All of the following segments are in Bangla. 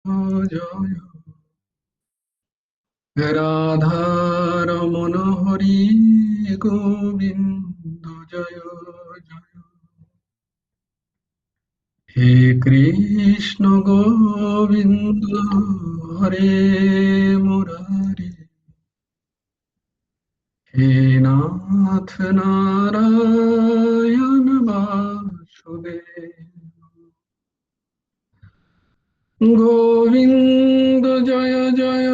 জয় রাধারমণ হরি গোবিন্দ জয় জয় হে কৃষ্ণ গোবিন্দ হরে মুরারি হে নাথ নারায়ণ বাসুদেব গোবিন্দ জয় জয়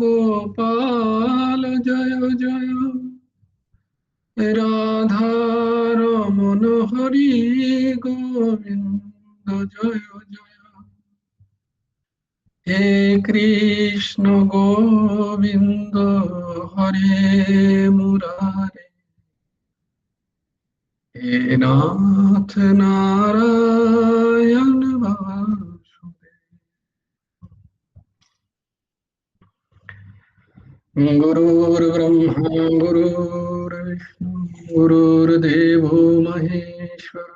গোপাল জয় জয় রাধারমণ হরি গোবিন্দ জয় জয় হে কৃষ্ণ গোবিন্দ হরে মুরারে হে নাথ নারায়ণ বাসুদেব गुरुर्ब्रह्मा गुरुर्विष्णु गुरुर्देवो महेश्वर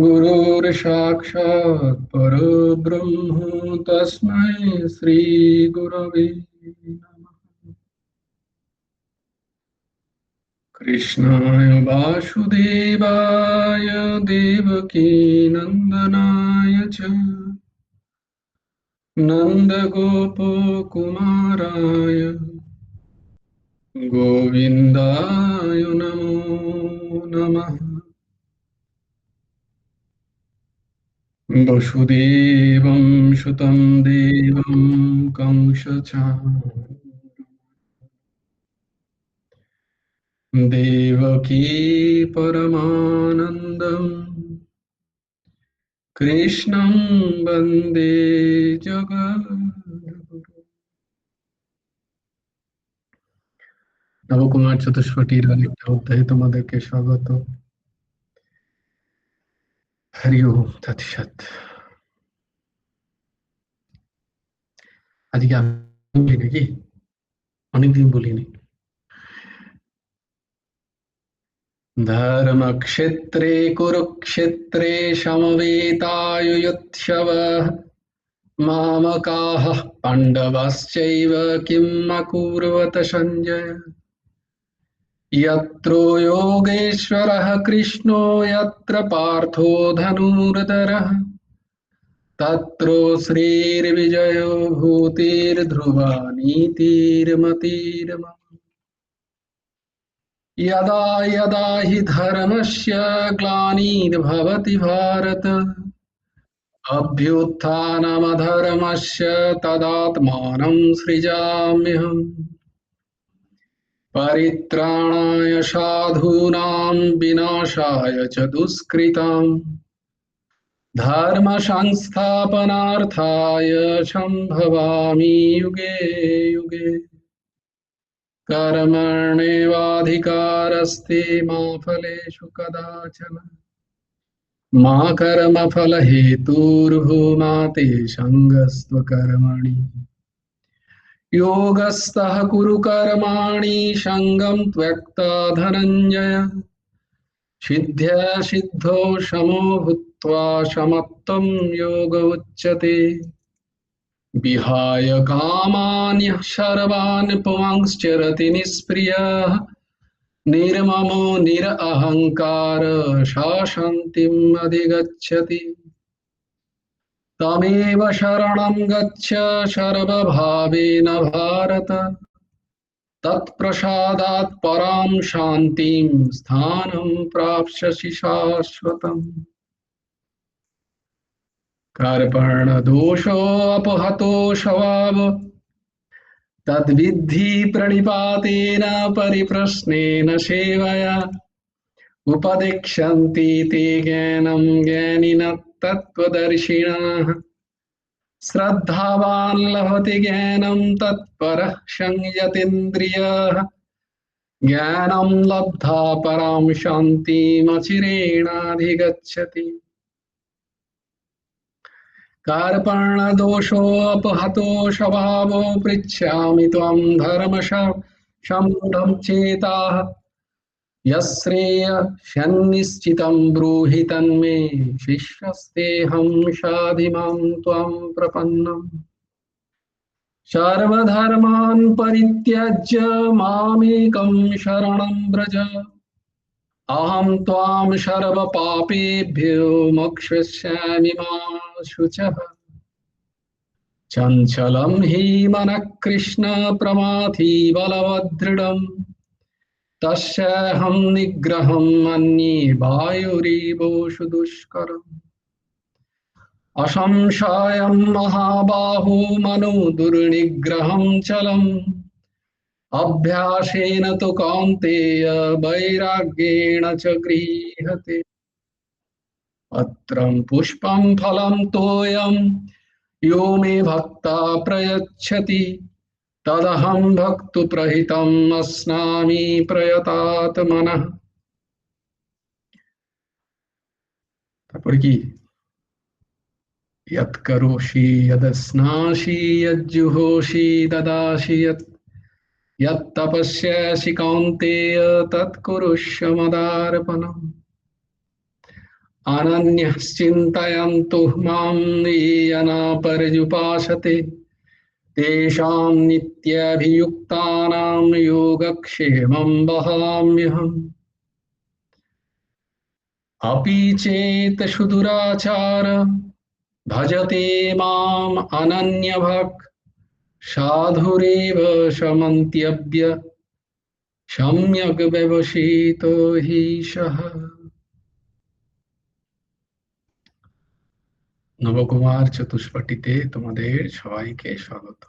गुरुर्साक्षात् परब्रह्म तस्मै श्रीगुरवे नमः कृष्णाय वासुदेवाय देवकीनन्दनाय च नन्दगोपकुमाराय गोविन्दाय नमो नमः वसुदेवं सुतं देवं कंसचाणूरमर्दनं देवकी परमानन्दं कृष्णं वन्दे जगद्गुरुम् নবকুমার চতুষ্পটির আরেকটা অধ্যায়ে তোমাদেরকে স্বাগত। হরি ওম তৎসৎ। আজকে আমি বলি নাকি, অনেকদিন বলিনি। ধর্মক্ষেত্রে কুরুক্ষেত্রে সমবেতাयुयुत्सवः मामकाः पाण्डवाश्चैव किम् अकुर्वत सञ्जय यत्र योगेश्वरः कृष्णो यत्र पार्थो धनुर्धरः तत्र श्रीर्विजयो भूतिर्ध्रुवा नीतिर्मतिर्मम यदा यदा हि धर्मस्य ग्लानिर्भवति भारत अभ्युत्थानमधर्मस्य तदात्मानं सृजाम्यहम् परित्राणाय साधूनां विनाशाय च दुष्कृताम् धर्म संस्थापनार्थाय संभवामि युगे युगे कर्मण्येवाधिकारस्ते मा फलेषु कदाचन मा कर्मफलहेतुर्भूमा ते सङ्गस्त्वकर्मणि योगस्थः कुरु कर्माणि सङ्गं त्यक्त्वा धनञ्जय सिद्ध्या सिद्धौ समो भूत्वा समत्वं योग उच्यते विहाय कामान्यः सर्वान् पुंश्चरति निष्क्रियः निर्ममो निरहङ्कार सा शान्तिम् अधिगच्छति तमेव शरणं गच्छ सर्वभावेन भारत तत्प्रसादात् परां शान्तिं स्थानं प्राप्स्यसि शाश्वतम् कर्पणदोषोऽपहतो स्वभाव तद्विद्धि प्रणिपातेन परिप्रश्नेन सेवया उपदिक्षन्ति ते ज्ञानं ज्ञानिनः तत्त्वदर्शिनः श्रद्धावान् लभते ज्ञानं तत्परः संयतेन्द्रियः ज्ञानं लब्धा परां शान्तिमचिरेणाधिगच्छति कार्पणदोषोऽपहतो स्वभावो पृच्छामि त्वं धर्मशम्भुधं चेताः यश्रेयस्यान्निश्चितं ब्रूहि तन्मे शिष्यस्तेऽहं शाधिमां त्वां प्रपन्नम् सर्वधर्मान् परित्यज्य मामेकं शरणं व्रज अहं त्वां सर्वपापेभ्यो मोक्षयिष्यामि मा शुचः चञ्चलं हि मनः कृष्ण प्रमाथि बलवदृढम् तस्याहं निग्रहं मन्ये वायुरिवोषु दुष्करम् असंशयं महाबाहो मनो दुर्निग्रहं चलम् अभ्यासेन तु कौन्तेय वैराग्येण च गृह्यते पत्रं पुष्पं फलं तोयं यो मे भक्ता प्रयच्छति तदहं भक्तुप्रहितम् अस्नामि प्रयतात्मनः। তারপরে কি यत् करोषि यदस्नासि यज्जुहोषि ददासि यत् तपस्यासि कौन्तेय तत् कुरुष्व मदार्पणम् अनन्यश्चिन्तयन्तु मां ये न पर्युपासते तेषां नित्यभियुक्तानां योगक्षेमं वहाम्यहम् अपि चेत् सुदुराचार भजते माम् अनन्यभक् साधुरेव समन्त्यभ्य सम्यक् व्यवसितो हि सः। নবকুমার চতুষ্পটিতে তোমাদের সবাইকে স্বাগত।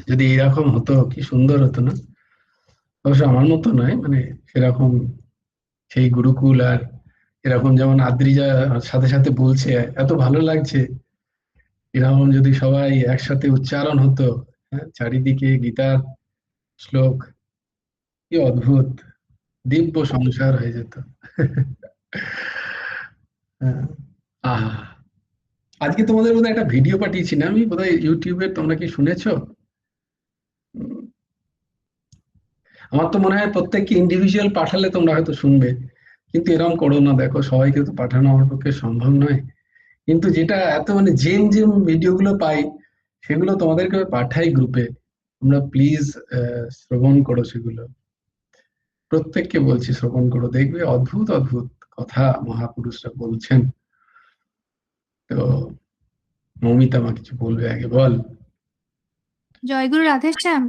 যদি এরকম হতো কি সুন্দর হতো না? অবশ্য আমার মতো নয়, মানে সেরকম সেই গুরুকুল আর এরকম যেমন আদ্রিজা সাথে সাথে বলছে এত ভালো লাগছে, এরকম যদি সবাই একসাথে উচ্চারণ হতো, চারিদিকে গীতার শ্লোক, কি অদ্ভুত দিব্য সংসার হয়ে যেত। আহা, আজকে তোমাদের বোধহয় একটা ভিডিও পাঠিয়েছি না আমি, বোধহয় ইউটিউবে, তোমরা কি শুনেছো? আমার তো মনে হয় প্রত্যেককে ইন্ডিভিজুয়াল পাঠালে তোমরা হয়তো শুনবে, কিন্তু এরকম করো না। দেখো, সবাইকে তো পাঠানো আমার পক্ষে সম্ভব নয়, কিন্তু যেটা এত মানে জেম জেম ভিডিও গুলো পাই সেগুলো তোমাদেরকে পাঠাই গ্রুপে, তোমরা প্লিজ শ্রবণ করো সেগুলো। প্রত্যেককে বলছি শ্রবণ করো, দেখবে অদ্ভুত অদ্ভুত কথা মহাপুরুষরা বলছেন। তো মৌমিতা মা কিছু বলবে, আগে বল। জয়গুরু রাধেশ্যাম।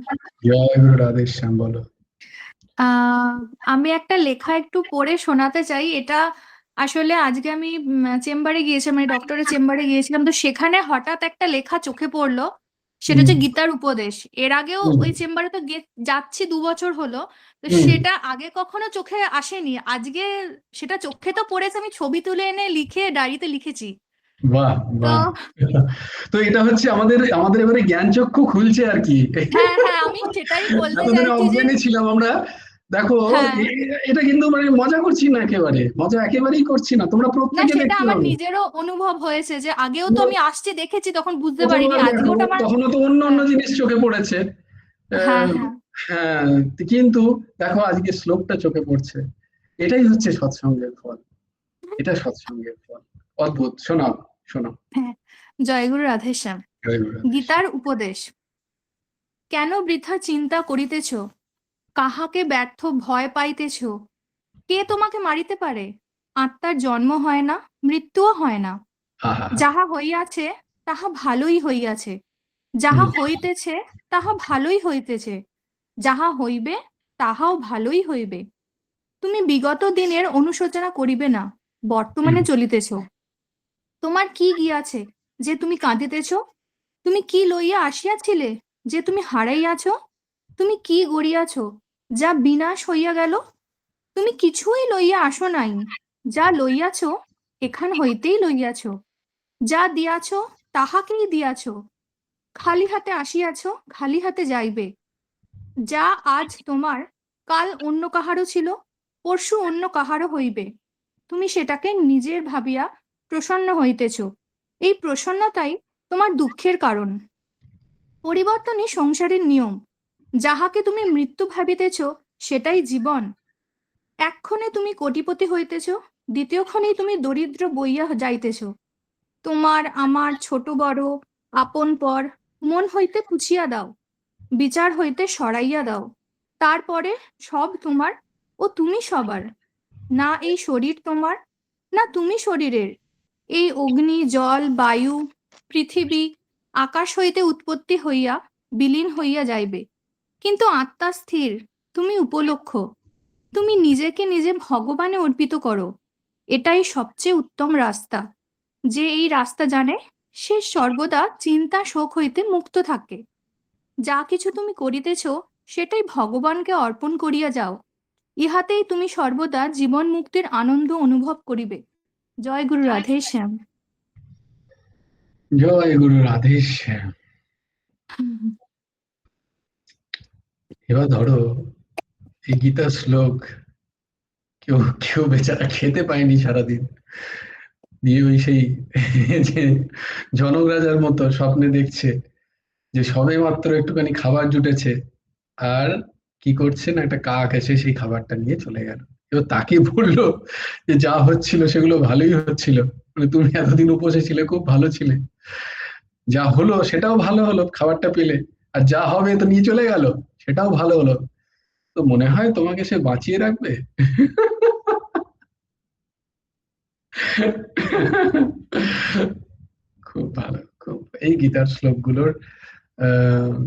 জয় গুরু রাধেশ্যাম, বলো। আমি একটা লেখা একটু পড়ে শোনাতে চাই। এটা আসলে আজকে আমি চেম্বারে গিয়েছিলাম, মানে ডক্টরের চেম্বারে গিয়েছিলাম, তো সেখানে হঠাৎ একটা লেখা চোখে পড়লো। সেটা হচ্ছে গীতার উপদেশ। এর আগেও ওই চেম্বারে তো যাচ্ছি 2 বছর হলো, তো সেটা আগে কখনো চোখে আসেনি। আজকে সেটা চোখে তো পড়েছে, আমি ছবি তুলে এনে লিখে ডায়েরিতে লিখেছি। বাহ তো বাহ, তো এটা হচ্ছে আমাদের আমাদের এবারে জ্ঞান চক্ষু খুলছে আর কি। হ্যাঁ হ্যাঁ, আমি সেটাই বলতে এতদিনে চাইছি যে অজ্ঞানী ছিলাম আমরা। দেখো, হ্যাঁ, এটা কিন্তু মানে মজা করছি না, একেবারে মজা একেবারেই করছি না, তোমরা না প্রত্যেকে সেটা দেখতে আমার পাবে। নিজেরও অনুভব হয়েছে যে আগেও তো আমি আসছি দেখেছি, তখন বুঝতে পারিনি। প্রথমবার আজকে দেখো, ওটা আমার তখনও তো অন্য অন্য হ্যাঁ জিনিস চোখে পড়েছে। হ্যাঁ আহ, হ্যাঁ হ্যাঁ, কিন্তু দেখো আজকে শ্লোকটা চোখে পড়ছে। এটাই হচ্ছে সৎসঙ্গের ফল, এটা সৎসঙ্গের ফল। অদ্ভুত। শোনাও শোনাও। হ্যাঁ। জয়গুরু রাধেশ্যাম। জয় গুরু রাধেশ্যাম। গীতার উপদেশ। কেন বৃথা চিন্তা করিতেছ? কাহাকে ব্যর্থ ভয় পাইতেছ? কে তোমাকে মারিতে পারে? আত্মার জন্ম হয় না, মৃত্যুও হয় না। হা হা হা। যাহা হইয়াছে তাহা ভালোই হইয়াছে, যাহা হইতেছে তাহা ভালোই হইতেছে, যাহা হইবে তাহাও ভালোই হইবে। তুমি বিগত দিনের অনুশোচনা করিবে না, বর্তমানে চলিতেছ। তোমার কি গিয়াছে যে তুমি কাঁদিতেছ? তুমি কি লইয়া আসিয়াছিলে যে তুমি হারাইয়াছ? তুমি কি গড়িয়াছ যা বিনাশ হইয়া গেল? তুমি কিছুই লইয়া আসো নাই, যা লইয়াছ এখান হইতেই লইয়াছ। যা দিয়াছ তাহাকেই দিয়াছ। খালি হাতে আসিয়াছ, খালি হাতে যাইবে। যা আজ তোমার, কাল অন্য কাহারও ছিল, পরশু অন্য কাহারও হইবে। তুমি সেটাকে নিজের ভাবিয়া প্রসন্ন হইতেছ। এই প্রসন্নতাই তোমার দুঃখের কারণ। পরিবর্তনই সংসারের নিয়ম। যাহাকে তুমি মৃত্যু ভাবিতেছ সেটাই জীবন। এক্ষণে তুমি কোটিপতি হইতেছ, দ্বিতীয় ক্ষণেই তুমি দরিদ্র বইয়া যাইতেছ। তোমার আমার ছোট বড় আপন পর মন হইতে পুছিয়া দাও, বিচার হইতে সরাইয়া দাও। তারপরে সব তোমার ও তুমি সবার। না এই শরীর তোমার, না তুমি শরীরের। এই অগ্নি জল বায়ু পৃথিবী আকাশ হইতে উৎপত্তি হইয়া বিলীন হইয়া যাইবে, কিন্তু আত্মা স্থির, তুমি উপলক্ষ। তুমি নিজেকে নিজে ভগবানে অর্পিত করো, এটাই সবচেয়ে উত্তম রাস্তা। যে এই রাস্তা জানে সে সর্বদা চিন্তা শোক হইতে মুক্ত থাকে। যা কিছু তুমি করিতেছ সেটাই ভগবানকে অর্পণ করিয়া যাও, ইহাতেই তুমি সর্বদা জীবন মুক্তির আনন্দ অনুভব করিবে। জয় গুরু রাধে শ্যাম। জয় গুরু রাধেশ। এবার ধরো এই গীতার শ্লোক কেউ কেউ বেচারা খেতে পায়নি সারাদিন, দিয়ে ওই সেই যে জনক রাজার মতো স্বপ্নে দেখছে যে সবে মাত্র একটুখানি খাবার জুটেছে, আর কি করছে না, একটা কাক এসে সেই খাবারটা নিয়ে চলে গেল। এবার তাকে বললো যে যা হচ্ছিল সেগুলো ভালোই হচ্ছিল, মানে তুমি এতদিন উপসে ছিলে, খুব ভালো ছিলে, যা হলো সেটাও ভালো হলো, খাবারটা পেলে, আর যা হবে তো নিয়ে চলে গেল, সেটাও ভালো হলো। তো মনে হয় তোমাকে সে বাঁচিয়ে রাখবে? খুব ভালো, খুব এই গীতার শ্লোকগুলোর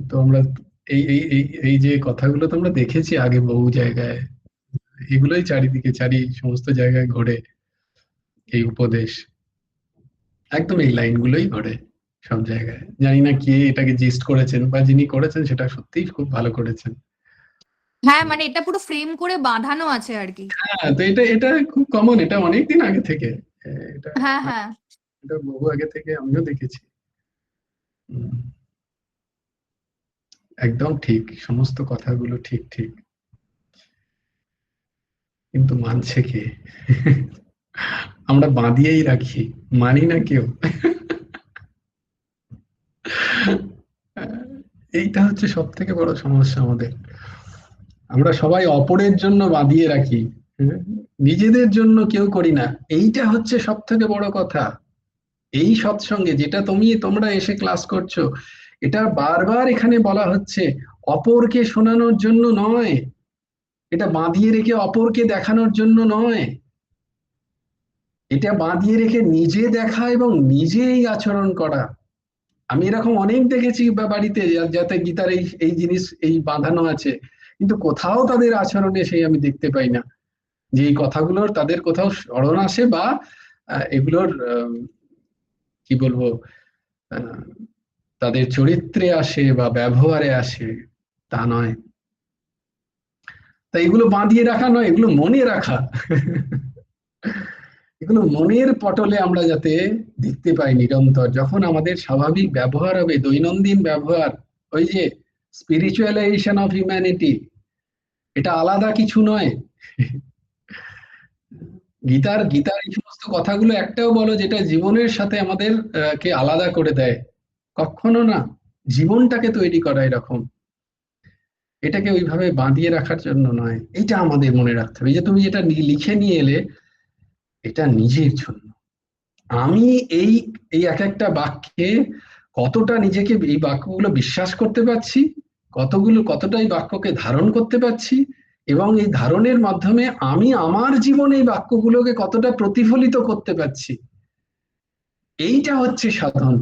তো আমরা এই এই এই এই যে কথাগুলো তো আমরা দেখেছি আগে বহু জায়গায়, এগুলোই চারিদিকে সমস্ত জায়গায় ঘোরে এই উপদেশ, একদম এই লাইনগুলোই ঘোরে সব জায়গায়। জানি না কে এটাকে জিস্ট করেছেন, বা যিনি করেছেন সেটা সত্যিই খুব ভালো করেছেন। হ্যাঁ, মানে এটা পুরো ফ্রেম করে বাঁধানো আছে আর কি। হ্যাঁ, তো এটা এটা খুব কমন, এটা অনেকদিন আগে থেকে, এটা হ্যাঁ হ্যাঁ। এটা বহু আগে থেকে আমিও দেখেছি। হুম, একদম ঠিক, সমস্ত কথাগুলো ঠিক ঠিক, কিন্তু মানছে কে? আমরা বাঁধিয়েই রাখি, মানি না কেউ। এইটা হচ্ছে সব থেকে বড় সমস্যা আমাদের, আমরা সবাই অপরের জন্য বাঁধিয়ে রাখি, হ্যাঁ, নিজেদের জন্য কেউ করি না। এইটা হচ্ছে সব থেকে বড় কথা। এই সৎসঙ্গে যেটা তোমরা এসে ক্লাস করছো, এটা বারবার এখানে বলা হচ্ছে, অপরকে শোনানোর জন্য নয়, এটা বাঁধিয়ে রেখে অপরকে দেখানোর জন্য নয়, এটা বাঁধিয়ে রেখে নিজে দেখা এবং নিজেই আচরণ করা। আমি এরকম অনেক দেখেছি বা বাড়িতে যাতে গীতার এই এই জিনিস এই বাঁধানো আছে, কিন্তু কোথাও তাদের আচরণে সেই আমি দেখতে পাই না যে এই কথাগুলোর তাদের কোথাও স্মরণ আসে, বা এগুলোর কি বলবো, আহ, তাদের চরিত্রে আসে বা ব্যবহারে আসে, তা নয়। তাই এগুলো বাঁধিয়ে রাখা নয়, এগুলো মনে রাখা। এগুলো মনের পটলে আমরা যাতে দেখতে পাই নিরন্তর, যখন আমাদের স্বাভাবিক ব্যবহার হবে, দৈনন্দিন ব্যবহার, ওই যে স্পিরিচুয়ালাইজেশন অফ হিউম্যানিটি, এটা আলাদা কিছু নয়। গীতার গীতার এই সমস্ত কথাগুলো একটাও বলো যেটা জীবনের সাথে আমাদের কে আলাদা করে দেয়, কখনো না। জীবনটাকে তৈরি করা এরকম, এটাকে ওইভাবে বাঁধিয়ে রাখার জন্য নয়। এটা আমাদের মনে রাখতে হবে। এই যে তুমি যেটা লিখে নিয়ে এলে, এটা নিজের জন্য। আমি এই এই এক একটা বাক্যে কতটা নিজেকে এই বাক্যগুলো বিশ্বাস করতে পারছি, কতটা এই বাক্যকে ধারণ করতে পারছি, এবং এই ধারণের মাধ্যমে আমি আমার জীবনে এই বাক্যগুলোকে কতটা প্রতিফলিত করতে পারছি, এইটা হচ্ছে সাধন,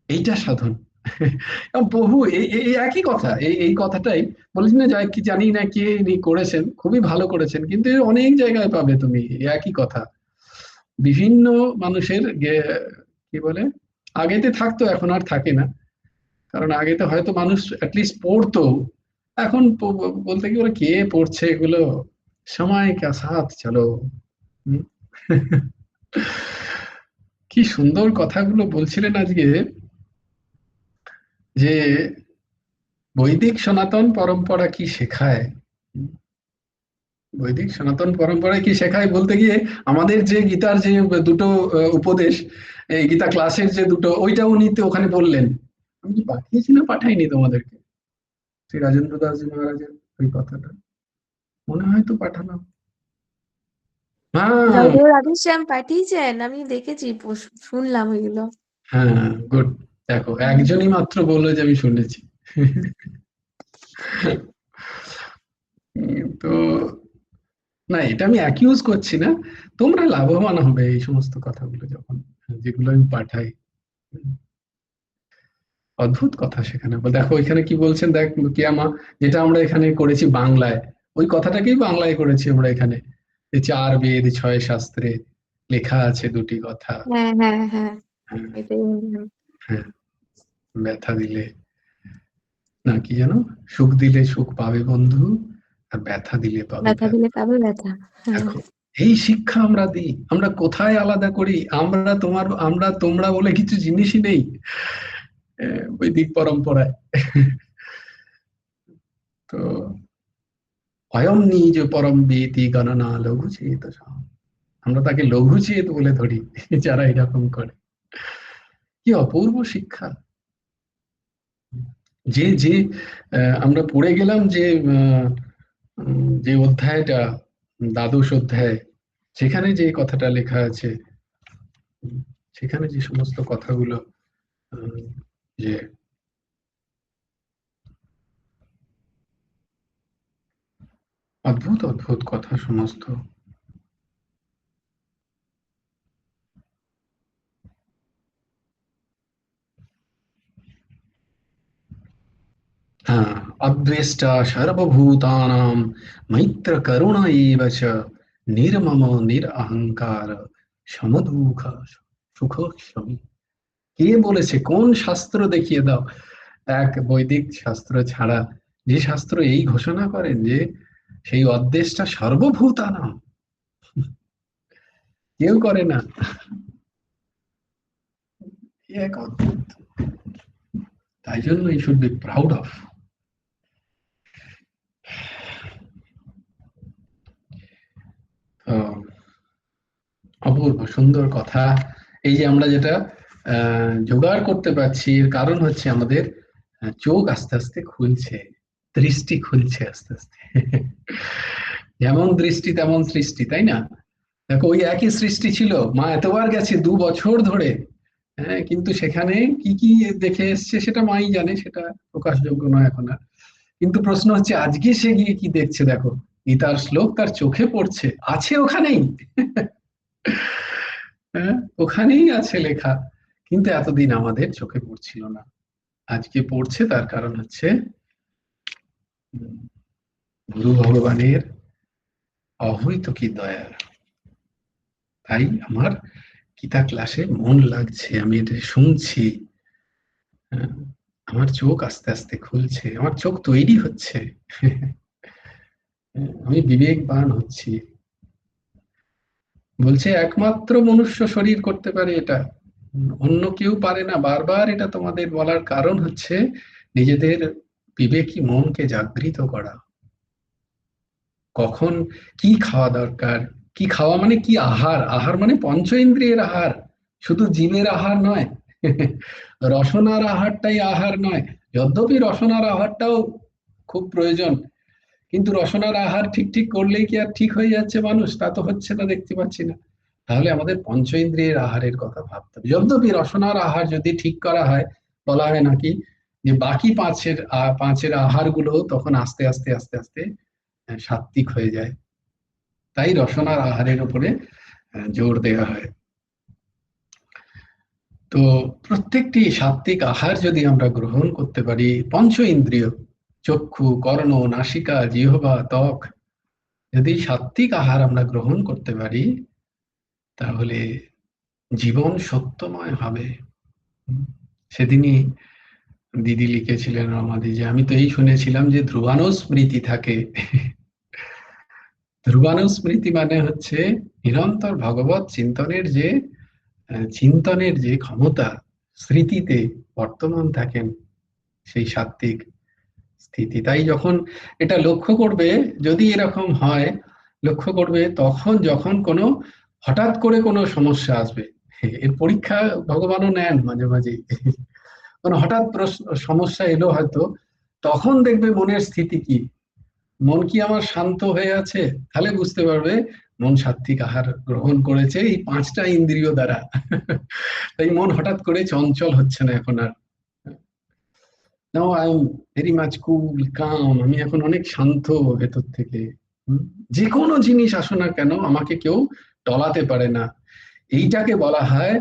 এইটা সাধন। এবং বহু এই একই কথা, এই এই কথাটাই বলেছি না, যাই কি জানি না কে ইনি করেছেন, খুবই ভালো করেছেন, কিন্তু এর অনেক জায়গায় পাবে তুমি এই একই কথা। বিভিন্ন মানুষের কি বলে, আগেতে থাকতো, এখন আর থাকে না, কারণ আগেতে হয়তো মানুষ অ্যাটলিস্ট পড়তো, এখন বলতে কি বলে, কে পড়ছে এগুলো, সময় কা সাথ চলো। হুম। কি সুন্দর কথাগুলো বলছিলেন আজকে, যে বৈদিক সনাতন পরম্পরা কি শেখায়। বৈদিক সনাতন পরম্পরায় কি শেখায় বলতে গিয়ে, আমাদের যে গীতার যে দুটো উপদেশ, এই গীতা ক্লাসের যে দুটো, ওইটা উনি তো ওখানে বললেন। আমি কি পাঠিয়েছি না পাঠাইনি তোমাদেরকে, শ্রী রাজেন্দ্র দাসজি মহারাজের? ওই কথাটা মনে হয় তো পাঠালাম। হ্যাঁ, জয়দেব রাধেশ্যাম পাঠিয়েছেন, আমি দেখেছি, শুনলাম ওইগুলো। হ্যাঁ, গুড। দেখো একজনই মাত্র বললো যে আমি শুনেছি। তো না, এটা আমি অ্যাকিউজ করছি না, তোমরা লাভবান হবে এই সমস্ত কথাগুলো যখন, যেগুলো আমি পাঠাই। অদ্ভুত কথা সেখানে দেখো, এখানে কি বলছেন দেখ, কিয়ামা, যেটা আমরা এখানে করেছি বাংলায়, ওই কথাটাকেই বাংলায় করেছি আমরা এখানে, যে 4 বেদ 6 শাস্ত্রে লেখা আছে দুটি কথা। হ্যাঁ হ্যাঁ হ্যাঁ, হ্যাঁ, এটাই বললাম। হ্যাঁ, ব্যথা দিলে না কি যেন, সুখ দিলে সুখ পাবে বন্ধু, আর ব্যথা দিলে পাবে ব্যথা দিলে ব্যথা। পাবে ব্যথা। হ্যাঁ। দেখো এই শিক্ষা আমরা দিই, আমরা কোথায় আলাদা করি, আমরা তোমরা বলে কিছু জিনিসই নেই বৈদিক পরম্পরায়। তো অয়ম নিজ পরম বেতি গণনা লঘু চেত, আমরা তাকে লঘু চেত বলে ধরি যারা এরকম করে। কি অপূর্ব শিক্ষা! যে যে আমরা পড়ে গেলাম যে যে অধ্যায়টা, দ্বাদশ অধ্যায়, সেখানে যে কথাটা লেখা আছে, সেখানে যে সমস্ত কথাগুলো, উম, যে অদ্ভুত অদ্ভুত কথা সমস্ত। হ্যাঁ, অদ্বেষ্টা সর্বভূতানাং মৈত্র করুণ এব চ নির্মম নিরহংকার সমদুঃখ সুখ শমী। কে বলেছে, কোন শাস্ত্র দেখিয়ে দাও এক বৈদিক শাস্ত্র ছাড়া, যে শাস্ত্র এই ঘোষণা করেন যে সেই অদ্বেষ্টা সর্বভূতানাং? কেউ করে না। এ এক অদ্ভুত, তাই জন্য এই শুড বি প্রাউড অফ। অপূর্ব সুন্দর কথা। এই যে আমরা যেটা জোগাড় করতে পারছি, এর কারণ হচ্ছে আমাদের চোখ আস্তে আস্তে খুলছে, দৃষ্টি খুলছে আস্তে আস্তে। যেমন দৃষ্টি তেমন সৃষ্টি, তাই না? দেখো ওই একই সৃষ্টি ছিল, মা এতবার গেছে 2 বছর ধরে, হ্যাঁ, কিন্তু সেখানে কি কি দেখে এসছে সেটা মাই জানে, সেটা প্রকাশযোগ্য নয় এখন আর। কিন্তু প্রশ্ন হচ্ছে আজকে সে গিয়ে কি দেখছে, দেখো গীতার শ্লোক তার চোখে পড়ছে, আছে ওখানেই। হ্যাঁ, ওখানেই আছে লেখা, কিন্তু এতদিন আমাদের চোখে পড়ছিল না, আজকে পড়ছে। তার কারণ হচ্ছে গুরু ভগবানের অহৈত কি দয়া। তাই আমার গীতা ক্লাসে মন লাগছে, আমি এটা শুনছি, হ্যাঁ, আমার চোখ আস্তে আস্তে খুলছে, আমার চোখ তৈরি হচ্ছে, আমি বিবেকবান হচ্ছি। বলছে একমাত্র মনুষ্য শরীর করতে পারে এটা, অন্য কেউ পারে না। বারবার এটা তোমাদের বলার কারণ হচ্ছে নিজেদের বিবেকী মনকে জাগৃত করা। কখন কি খাওয়া দরকার, কি খাওয়া মানে কি, আহার, আহার মানে পঞ্চ ইন্দ্রিয়ের আহার, শুধু জীবের আহার নয়। রসনার আহারটাই আহার নয়, যদ্যপি রসনার আহারটাও খুব প্রয়োজন, কিন্তু রসনার আহার ঠিক ঠিক করলেই কি আর ঠিক হয়ে যাচ্ছে মানুষ? তা তো হচ্ছে না, দেখতে পাচ্ছি না। তাহলে আমাদের পঞ্চ ইন্দ্রিয়ের আহারের কথা ভাবতে হবে। যদ্যপি রসনার আহার যদি ঠিক করা হয়, বলা হয় নাকি যে বাকি পাঁচের আহার গুলো তখন আস্তে আস্তে আস্তে আস্তে সাত্বিক হয়ে যায়, তাই রসনার আহারের উপরে জোর দেওয়া হয়। তো প্রত্যেকটি সাত্বিক আহার যদি আমরা গ্রহণ করতে পারি, পঞ্চ ইন্দ্রিয় চক্ষু কর্ণ নাসিকা জিহ্বা ত্বক, যদি সাত্বিক আহার আমরা গ্রহণ করতে পারি, তাহলে জীবন সত্যময় হবে। সেদিনই দিদি লিখেছিলেন রমাদি, যে আমি তো এই শুনেছিলাম যে ধ্রুবানুস্মৃতি থাকে। ধ্রুবানুস্মৃতি মানে হচ্ছে নিরন্তর ভগবত চিন্তনের যে ক্ষমতা, স্মৃতিতে বর্তমান থাকেন সেই সাত্বিক স্থিতি। তাই যখন এটা লক্ষ্য করবে, যদি এরকম হয়, লক্ষ্য করবে তখন যখন কোনো হঠাৎ করে কোনো সমস্যা আসবে, এর পরীক্ষা ভগবানও নেন মাঝে মাঝে। কোনো হঠাৎ সমস্যা এলো হয়তো, তখন দেখবে মনের স্থিতি কি, মন কি আমার শান্ত হয়ে আছে, তাহলে বুঝতে পারবে মন সাত্ত্বিক আহার গ্রহণ করেছে এই 5টা ইন্দ্রিয় দ্বারা। তাই মন হঠাৎ করে চঞ্চল হচ্ছে না এখন আর। Now I am very much cool calm, আমি এখন অনেক শান্ত ভেতর থেকে। হুম? যে কোনো জিনিস আসো না কেন আমাকে কেউ টলাতে পারে না। এইটাকে বলা হয়,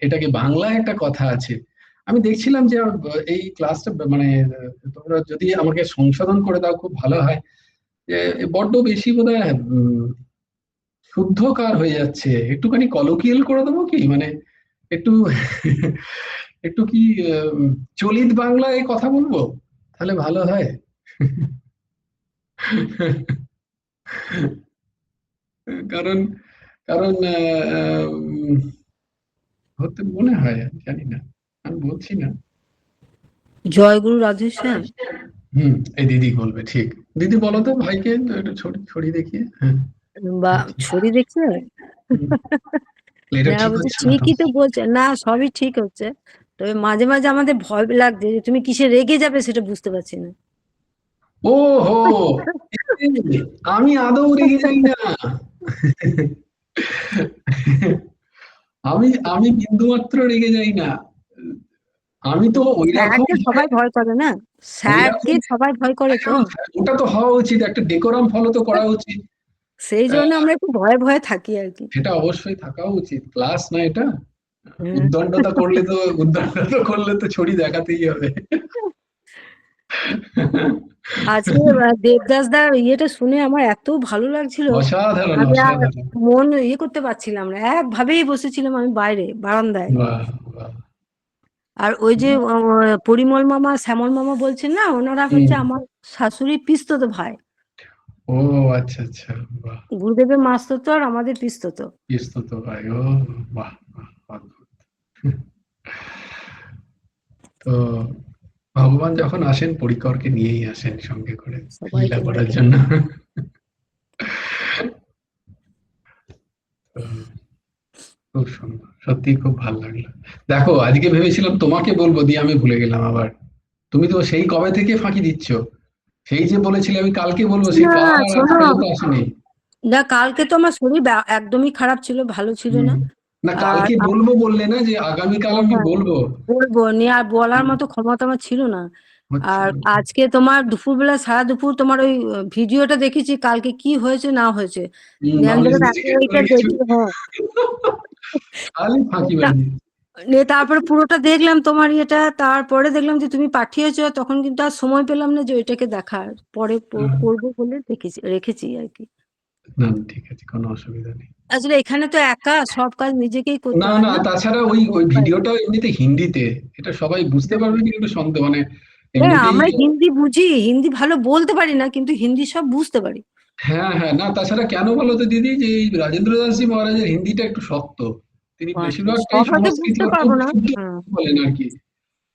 এটাকে বাংলায় একটা কথা আছে, আমি দেখছিলাম যে এই ক্লাসটা মানে তোমরা যদি আমাকে সংশোধন করে দাও খুব ভালো হয়, যে বড্ড বেশি বোধহয় শুদ্ধকার হয়ে যাচ্ছে, একটুখানি কলোকিয়াল করে দেবো কি, মানে একটু একটু কি চলিত বাংলায় কথা বলবো, তাহলে ভালো হয়। কারণ কারণ হতে মনে হয়, আমি জানি না, আমি বলছি না। জয়গুরু রাধেশ্যাম। এই দিদি বলবে, ঠিক। দিদি বলো তো ভাইকে একটু ছড়ি ছড়ি দেখিয়ে। হ্যাঁ, বা ছড়ি দেখছে। হুম, এটা না ঠিক বলছে হচ্ছে না তো? ঠিকই তো বলছে, না সবই ঠিক হচ্ছে, তবে মাঝে মাঝে আমাদের ভয় লাগছে যে তুমি কিসে রেগে যাবে সেটা বুঝতে পারছি না। ও হো, আমি আদৌ রেগে যাই না। আমি আমি বিন্দুমাত্র রেগে যাই না। আমি তো ওই রকম স্যারকে সবাই ভয় করে না, ওই স্যারকে রকম সবাই ভয় করে তো, ওটা তো হওয়া উচিত, একটা ডেকোরাম ফলো তো করা উচিত। সেই জন্য আমরা একটু ভয়ে ভয়ে থাকি আর কি। সেটা অবশ্যই থাকা উচিত, ক্লাস না এটা। হুম। উদ্দণ্ডতা করলে তো ছড়ি দেখাতেই হবে। আজকে দেবদাস দার ইয়েটা শুনে আমার এত ভালো লাগছিল, অসাধারণ, আমি আর অসাধারণ। মন করতে পারছিলাম না, একভাবেই বসেছিলাম আমি বাইরে বারান্দায়। বাহ, বাহ। আর ওই যে পরিমল মামা শ্যামল মামা বলছেন না, ওনারা হচ্ছে হুম। আমার শাশুড়ির পিস্তত ভাই, ও আচ্ছা, আচ্ছা। বাহ, গুরুদেবের মাস্তত আর আমাদের পিস্তত। পিস্তত ভাই, ও বাহ, বাহ, অদ্ভুত। তো ভগবান যখন আসেন পরিকরকে নিয়েই আসেন সঙ্গে করে লীলা সবাইকে নিয়ে। করার জন্য। তো খুব সুন্দর, সত্যি খুব ভালো লাগলো। দেখো আজকে ভেবেছিলাম তোমাকে বলবো, দিয়ে আমি ভুলে গেলাম আবার। তুমি তো সেই কবে থেকে ফাঁকি দিচ্ছ, সেই যে বলেছিলে আমি কালকে বলবো, সেই না কাল আর আজ শোনো, পর্যন্ত আসেনি। না কালকে তো আমার শরীর একদমই খারাপ ছিল, ভালো ছিল হুম। না। না, আর কালকে বলবো বললে না, যে আগামীকাল আমি হ্যাঁ, বলবো। বলবো নিয়ে আর বলার হুম, মতো ক্ষমতা আমার ছিল না। হচ্ছে আর না। আজকে তোমার দুপুরবেলা সারা দুপুর তোমার ওই ভিডিওটা দেখেছি, কালকে কি হয়েছে না হয়েছে, আমি ভাবলি যখন আগে নিজেকে ওইটা করে কিছু, দেখি, হ্যাঁ, খালি ফাঁকিবাজি। নিয়ে তারপরে পুরোটা দেখলাম তোমার ইয়েটা, তারপরে দেখলাম যে তুমি পাঠিয়েছো, তখন কিন্তু আর সময় পেলাম না যে ওইটাকে দেখার, পরে হুম, করবো বলে রেখেছি আর কি। না না, ঠিক আছে, কোনো অসুবিধা নেই। আসলে এখানে তো একা সব কাজ নিজেকেই করতে না হয় না, না। তাছাড়া ওই ওই ভিডিওটা এমনিতে হিন্দিতে, এটা সবাই বুঝতে পারবে কি একটু সন্দেহ, মানে হ্যাঁ, এমনিতেই আমরা তো। হিন্দি বুঝি, হিন্দি ভালো বলতে পারি না, কিন্তু হিন্দি সব বুঝতে পারি। হ্যাঁ হ্যাঁ, না তাছাড়া কেন বলো তো দিদি, যে এই রাজেন্দ্র দাসজি মহারাজের হিন্দিটা একটু শক্ত, তিনি আচ্ছা, বেশিরভাগটাই সব হয়তো সংস্কৃত বুঝতে আর খুব পারবো না। শুদ্ধ হুম বলেন আর কি,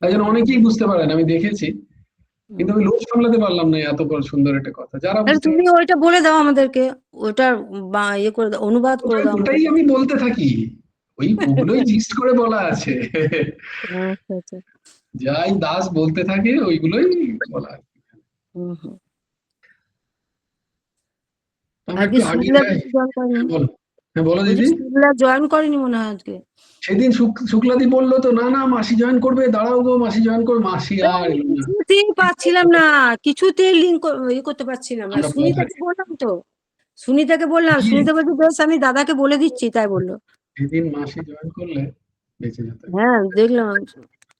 তাই জন্য হুম অনেকেই বুঝতে পারেন, আমি দেখেছি। কিন্তু হুম। আমি লোক সামলাতে পারলাম না, এত বড় সুন্দর একটা কথা যারা তাহলে বুঝতে তুমি পারে। ওইটা বলে দাও আমাদেরকে, ওটার করে দাও, অনুবাদ করে ওটাই দাও ওটাই আমাদেরকে। আমি বলতে থাকি, ওগুলোই জিস্ট করে বলা আছে। আচ্ছা আচ্ছা। যাই দাস বলতে থাকে ওইগুলোই বলা আছে। হুম হুম। আমরা আজকে একটু আগে শুক্লা যাই। জয়েন করেনি, হ্যাঁ বলো, হ্যাঁ বলো বলছি দিদি। শুক্লা জয়েন করেনি মনে হয় আজকে। সেদিন শুক্লাদি বললো তো, না না মাসি জয়েন করবে, দাঁড়াও গো মাসি জয়েন করবে, মাসি আর আমি এলো না। কিছুতেই পাচ্ছিলাম না, কিছুতেই লিঙ্ক করতে পারছিলাম না। আমরা সুনিতাকে বললাম তো, সুনিতাকে বললাম, গিয়ে সুনিতা বলছে বেশ আমি দাদাকে বলে দিচ্ছি, তাই বললো। সেদিন মাসি জয়েন করলে বেঁচে যেত। হ্যাঁ দেখলাম,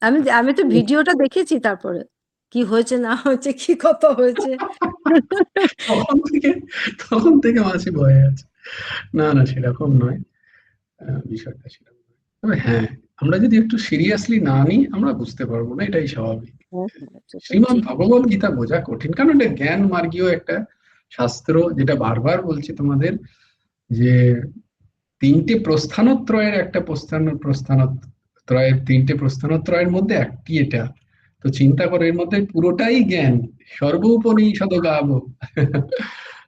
আমি আমি তো ভিডিওটা দেখেছি, তারপরে কি হয়েছে না হয়েছে, কি কথা হয়েছে। তখন থেকে তখন থেকে মাসি ভয়ে আছে। না না, সেরকম নয়, বিষয়টা সেরকম নয়। তবে হ্যাঁ, আমরা যদি একটু সিরিয়াসলি না নিই আমরা বুঝতে পারবো না, এটাই স্বাভাবিক। হ্যাঁ, হ্যাঁ, সেটাই শ্রীমদ্ ঠিক। ভগবত গীতা বোঝা কঠিন, কারণ এটা জ্ঞান মার্গীয় একটা শাস্ত্র, যেটা বারবার বলছি তোমাদের, যে তিনটে প্রস্থানত্রয়ের একটা প্রস্থানত্রয়ের তিনটে প্রস্থানত্রয়ের মধ্যে একটি এটা। তো চিন্তা করো, এর মধ্যে পুরোটাই জ্ঞান, সর্বোপনিষদ গাব।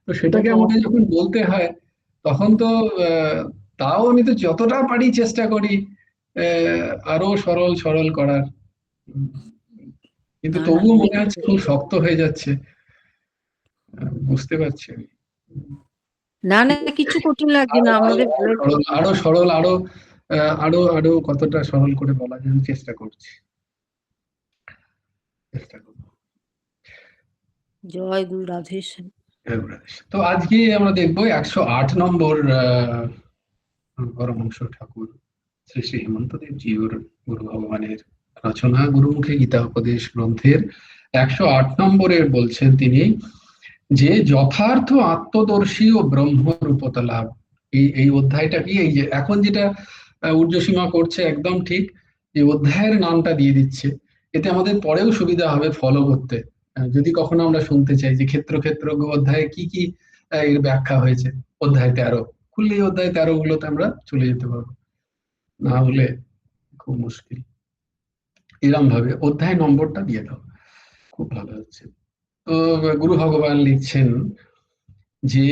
তো সেটাকে আমাকে যখন বলতে হয়, তখন তো তাও আমি তো যতটা পারি চেষ্টা করি আরো সরল সরল করার। উম, কিন্তু না না তবুও মনে ঠিক হচ্ছে আছে। খুব শক্ত হয়ে যাচ্ছে। বুঝতে পারছি আমি। না না, কিছু কঠিন লাগছে না, আমাদের আরো সরল, আরো কতটা সরল করে বলা যায় আমি চেষ্টা করছি। জয় গুরু রাধেশ্যাম। তো আজকে আমরা দেখবো 108 নম্বর পরমহংস ঠাকুর শ্রী শ্রী হেমন্তদেব জিউর গুরু ভগবানের রচনা গুরুমুখী গীতা উপদেশ গ্রন্থের 108 নম্বরের বলছেন তিনি যে যথার্থ আত্মদর্শী ও ব্রহ্মরূপতা লাভ। এই অধ্যায়টা কি, এই যে এখন যেটা ঊর্ধ্বসীমা করছে একদম ঠিক, যে অধ্যায়ের নামটা দিয়ে দিচ্ছে, এতে আমাদের পরেও সুবিধা হবে ফলো করতে। যদি কখনো আমরা শুনতে চাই যে ক্ষেত্র ক্ষেত্র অধ্যায়ে কি কি এর ব্যাখ্যা হয়েছে, অধ্যায় 13 খুললে এই অধ্যায় 13 গুলোতে আমরা চলে যেতে পারবো, না হলে খুব মুশকিল। এরম ভাবে অধ্যায় নম্বরটা দিয়ে দাও, খুব ভালো হচ্ছে। তো গুরু ভগবান লিখছেন যে,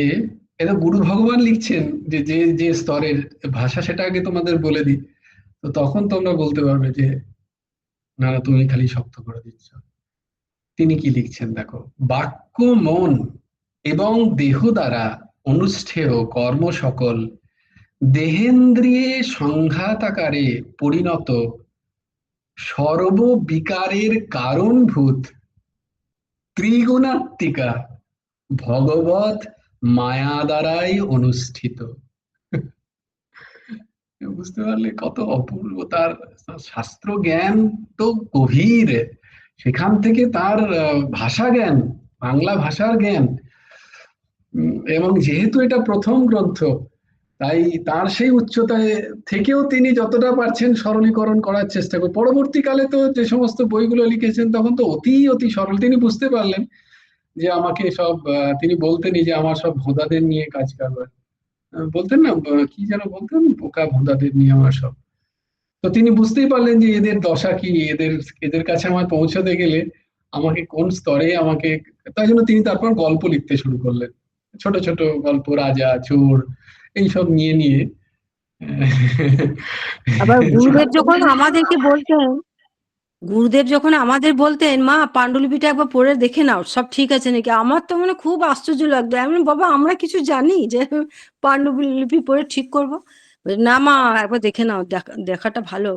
এটা গুরু ভগবান লিখছেন যে যে যে স্তরের ভাষা, সেটা আগে তোমাদের বলে দিই, তো তখন তোমরা বলতে পারবে যে না না তুমি খালি শক্ত করে দিচ্ছ। তিনি কি লিখছেন দেখো, বাক্য মন এবং দেহ দ্বারা অনুষ্ঠেয় কর্ম সকল দেহেন্দ্রিয়ে সংঘাতাকারে পরিণত সর্ববিকারের কারণভূত ত্রিগুণাত্মিকা ভগবত মায়া দ্বারাই অনুষ্ঠিত। বুঝতে পারলে কত অপূর্ব তার শাস্ত্র জ্ঞান, তো গভীর, সেখান থেকে তার ভাষা জ্ঞান, বাংলা ভাষার জ্ঞান। এবং যেহেতু এটা প্রথম গ্রন্থ, তাই তার সেই উচ্চতায় থেকেও তিনি যতটা পারছেন সরলীকরণ করার চেষ্টা করেন। পরবর্তীকালে তো যে সমস্ত বইগুলো লিখেছেন তখন তো অতি অতি সরল। তিনি বুঝতে পারলেন যে আমাকে সব তিনি বলতেনই যে আমার সব ভোঁদাদের নিয়ে কাজ কারবার, বলতেন না কি যেন বলতেন, বোকা ভোঁদাদের নিয়ে আমার সব। তো তিনি বুঝতেই পারলেন যে এদের দশা কি, এদের এদের কাছে আমার পৌঁছাতে গেলে আমাকে কোন স্তরে আমাকে, তাই জন্য তিনি তারপর গল্প লিখতে শুরু করলেন, ছোট ছোট গল্প, রাজা চোর এইসব নিয়ে নিয়ে। আবার গুরুদেব যখন আমাদের বলতেন মা পাণ্ডুলিপিটা একবার পড়ে দেখে নাও সব ঠিক আছে নাকি, আমার তো মানে খুব আশ্চর্য লাগতো। আমি বলি, বাবা আমরা কিছু জানি যে পাণ্ডুলিপি পড়ে ঠিক করবো? বলে, না মা একবার দেখে নাও, দেখাটা ভালো।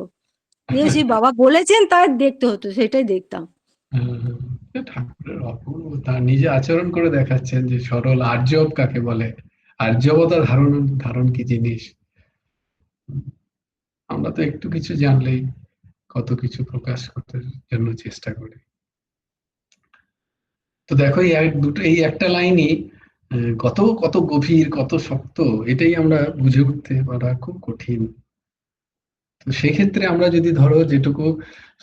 দিয়েছি বাবা বলেছেন তাই দেখতে হতো, সেটাই দেখতাম। ঠাকুরের অপূর্ব, তার নিজে আচরণ করে দেখাচ্ছেন যে সরল আর্যব কাকে বলে, আর্যবতা ধারণ ধারণ কি জিনিস। আমরা তো একটু কিছু জানলেই কত কিছু প্রকাশ করতে জন্য চেষ্টা করি। তো দেখো এই একটা লাইনই কত কত গভীর, কত শক্ত, এটাই আমরা বুঝে উঠতে পারা খুব কঠিন। তো সেক্ষেত্রে আমরা যদি ধরো যেটুকু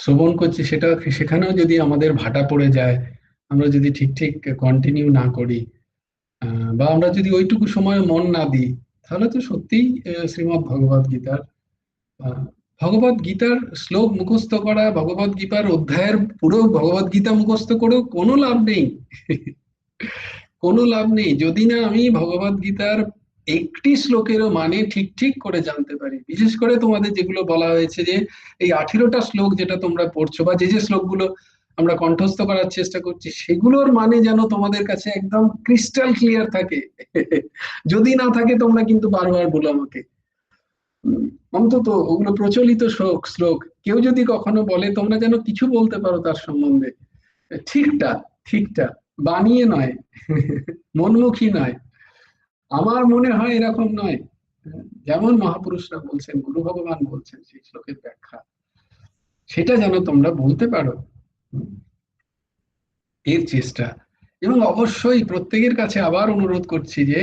শ্রবণ করছি সেটা, সেখানেও যদি আমাদের ভাটা পড়ে যায়, আমরা যদি ঠিক ঠিক কন্টিনিউ না করি, বা আমরা যদি ওইটুকু সময় মন না দিই, তাহলে তো সত্যিই শ্রীমদ্ ভগবদ গীতার ভগবদ গীতার শ্লোক মুখস্থ করা, ভগবদ গীতার অধ্যায়ের পুরো ভগবদ গীতা মুখস্থ করেও কোনো লাভ নেই। কোনো লাভ নেই যদি না আমি ভগবদ গীতার একটি শ্লোকেরও মানে ঠিক ঠিক করে জানতে পারি। বিশেষ করে তোমাদের যেগুলো বলা হয়েছে যে এই 18টা শ্লোক যেটা তোমরা পড়ছো, বা যে যে শ্লোকগুলো আমরা কণ্ঠস্থ করার চেষ্টা করছি, সেগুলোর মানে যেন তোমাদের কাছে একদম ক্রিস্টাল ক্লিয়ার থাকে। যদি না থাকে তোমরা কিন্তু বারবার বলো আমাকে, অন্তত ওগুলো প্রচলিত শ্লোক কেউ যদি কখনো বলে, তোমরা যেন কিছু বলতে পারো তার সম্বন্ধে, ঠিকটা ঠিকটা, বানিয়ে নয়, মনমুখী নয়। আমার মনে হয় এরকম নয়, যেমন মহাপুরুষরা বলছেন, গুরু ভগবান বলছেন সেই শ্লোকের ব্যাখ্যা, সেটা যেন তোমরা বলতে পারো, এর চেষ্টা। এবং অবশ্যই প্রত্যেকের কাছে আবার অনুরোধ করছি যে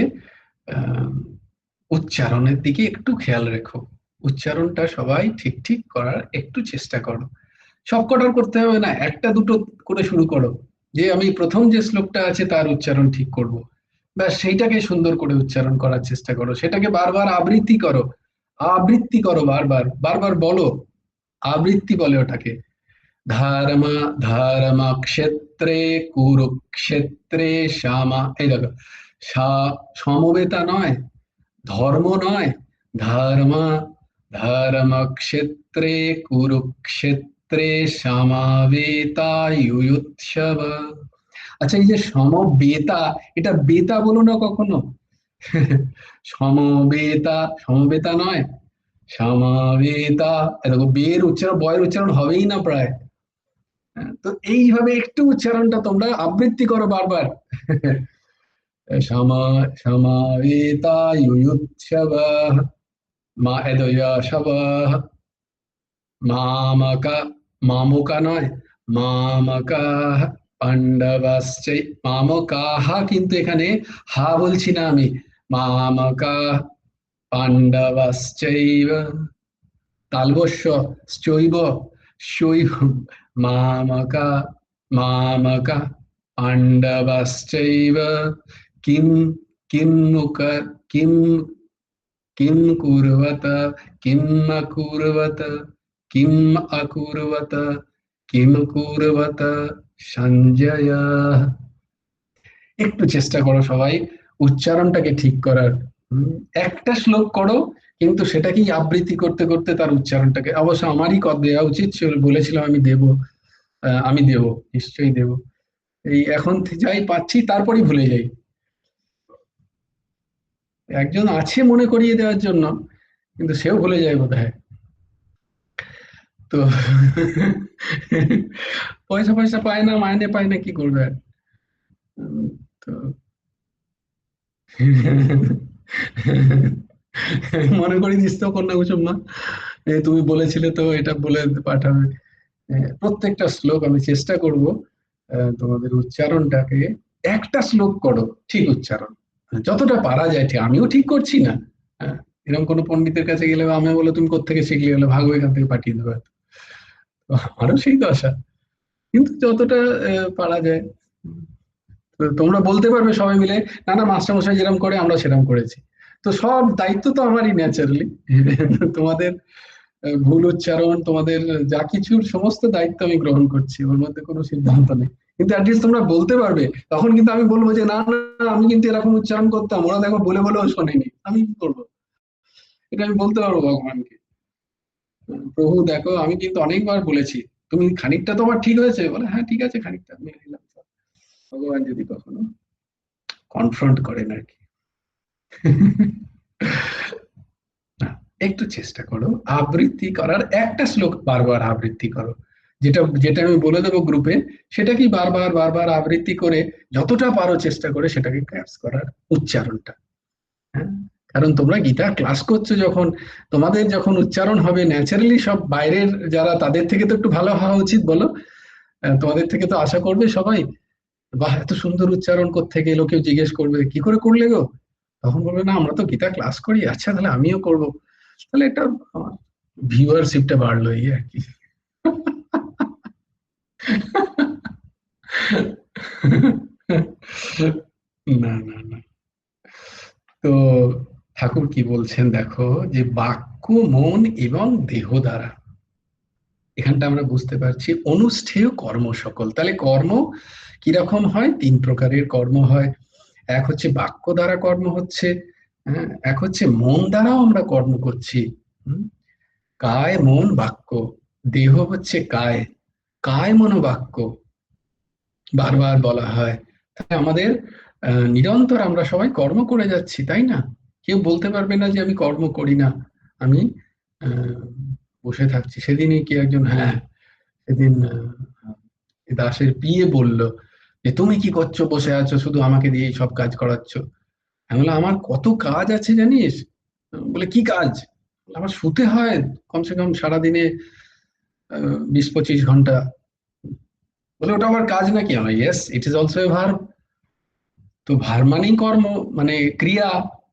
উচ্চারণের দিকে একটু খেয়াল রেখো, উচ্চারণটা সবাই ঠিক ঠিক করার একটু চেষ্টা করো। সবকটার করতে হবে না, একটা দুটো করে শুরু করো, যে আমি প্রথম যে শ্লোকটা আছে তার উচ্চারণ ঠিক করব, ব্যাস সেইটাকে সুন্দর করে উচ্চারণ করার চেষ্টা করো, সেটাকে বারবার আবৃত্তি করো, আবৃত্তি করো, বারবার বারবার বলো, আবৃত্তি বলে ওটাকে। ধর্মা ধর্ম ক্ষেত্রে কুরুক্ষেত্রে শ্যামা, এই দেখো, সমবেতা নয়, ধর্ম নয়, ধর্ম ধর্ম ক্ষেত্রে কুরুক্ষেত্রে সমাবেতায়ুৎসব। আচ্ছা, এই যে সমবেতা, এটা বেতা বলো না কখনো। সমবেতা, সমবেতা নয়, সমাবেতা। দেখো বের উচ্চারণ, বয়ের উচ্চারণ হবেই না প্রায়। হ্যাঁ, তো এইভাবে একটু উচ্চারণটা তোমরা আবৃত্তি করো বারবার। সমা সমাবেতা ইয়ুৎসব মা এদয়াশব মামকা, মামকা নয়, মামকা পাণ্ডবাশ্চৈ, মামকাহ কিন্তু এখানে হা বলছি না আমি, মামকা পাণ্ডবাশ্চৈব, তালবস্য চৈব, শৈব, মামকা, মামকা পাণ্ডবাশ্চৈব কিম, কিম মুক, কিম, কিম কুর্বত, কিম অকুর্বত, কিম অকুর্বত, কিম কুর্বত সঞ্জয়। একটু চেষ্টা করো সবাই উচ্চারণটাকে ঠিক করার। একটা শ্লোক করো, কিন্তু সেটাকেই আবৃত্তি করতে করতে তার উচ্চারণটাকে, অবশ্য আমারই দেওয়া উচিত ছিল, বলেছিলাম আমি দেব, আমি দেব, নিশ্চয়ই দেব। এই এখন যাই পাচ্ছি তারপরই ভুলে যাই। একজন আছে মনে করিয়ে দেওয়ার জন্য, কিন্তু সেও ভুলে যায় বোধহয়। তো পয়সা পয়সা পায় না, মাইনে পায় না, কি করবে আর। তো মনে করি দিস তো কন্যা কুসুম মা, তুমি বলেছিলে তো এটা বলে পাঠাবে। প্রত্যেকটা শ্লোক আমি চেষ্টা করব তোমাদের উচ্চারণটাকে, একটা শ্লোক করো ঠিক উচ্চারণ, যতটা পারা যায়। ঠিক আমিও ঠিক করছি না, হ্যাঁ, এরকম কোনো পণ্ডিতের কাছে গেলে আমি বলে তুমি কোত্থেকে শিখলে, হলে ভাগো এখান থেকে পাঠিয়ে দেবে, তো আমারও সেই দশা, কিন্তু যতটা পারা যায়। তো তোমরা বলতে পারবে সবাই মিলে, না না মাস্টারমশাই যেরকম করে আমরা সেরকম করেছি। তো সব দায়িত্ব তো আমারই ন্যাচারালি। তোমাদের ভুল উচ্চারণ, তোমাদের যা কিছুর সমস্ত দায়িত্ব আমি গ্রহণ করছি, ওর মধ্যে কোনো সিদ্ধান্ত নেই। কিন্তু অ্যাটলিস্ট তোমরা বলতে পারবে, তখন কিন্তু আমি বলবো যে না না আমি কিন্তু এরকম উচ্চারণ করতাম, ওরা দেখো বলে বলেও শোনেনি, আমি কি করবো, এটা আমি বলতে পারবো ভগবানকে, প্রভু দেখো আমি কিন্তু অনেকবার বলেছি, তুমি খানিকটা তোমার ঠিক হয়েছে, বলে হ্যাঁ ঠিক আছে খানিকটা মেনে নিলাম। ভগবান যদি কখনো কনফ্রন্ট করেন আর কি। একটু চেষ্টা করো আবৃত্তি করার, একটা শ্লোক বারবার আবৃত্তি করো, যেটা যেটা আমি বলে দেবো গ্রুপে, সেটাকে বারবার বারবার আবৃত্তি করে যতটা পারো চেষ্টা করে সেটাকে ক্যাচ করার উচ্চারণটা। হ্যাঁ, কারণ তোমরা গীতা ক্লাস করছো যখন, তোমাদের যখন উচ্চারণ হবে ন্যাচারালি, সব বাইরের যারা তাদের থেকে তো একটু ভালো হওয়া উচিত বলো, তোমাদের থেকে তো আশা করবে সবাই, বাহ এত সুন্দর উচ্চারণ কোত্থেকে এলো, কেউ জিজ্ঞেস করবে কি করে করলে গো, তখন বলবে না আমরা তো গীতা ক্লাস করি, আচ্ছা তাহলে আমিও করব, তাহলে একটা আমার ভিউয়ারশিপটা বাড়লো এই আর কি। না না না, তো ঠাকুর কি বলছেন দেখো, যে বাক্য, মন এবং দেহ দ্বারা, এখানটা আমরা বুঝতে পারছি অনুষ্ঠেয় কর্ম সকল। তাহলে কর্ম কিরকম হয়, তিন প্রকারের কর্ম হয়। এক হচ্ছে বাক্য দ্বারা কর্ম হচ্ছে, হ্যাঁ, এক হচ্ছে মন দ্বারাও আমরা কর্ম করছি। হুম, কায় মন বাক্য, দেহ হচ্ছে কায়, কায় মনো বাক্য বারবার বলা হয়। তাহলে আমাদের নিরন্তর আমরা সবাই কর্ম করে যাচ্ছি, তাই না? কেউ বলতে পারবে না যে আমি কর্ম করি না, আমি বসে থাকছি। সেদিনই কি একজন, হ্যাঁ সেদিন দাসের বিয়ে বলল যে তুমি কি করছো, বসে আছো শুধু আমাকে দিয়ে সব কাজ করাচ্ছ। আমি বললাম আমার কত কাজ আছে জানিস। বলে কি কাজ? আমার শুতে হয় কমসে কম সারাদিনে 20-25 ঘন্টা। বলে ওটা আমার কাজ নাকি? আমার yes it is also a verb. তো ভার মানেই কর্ম, মানে ক্রিয়া,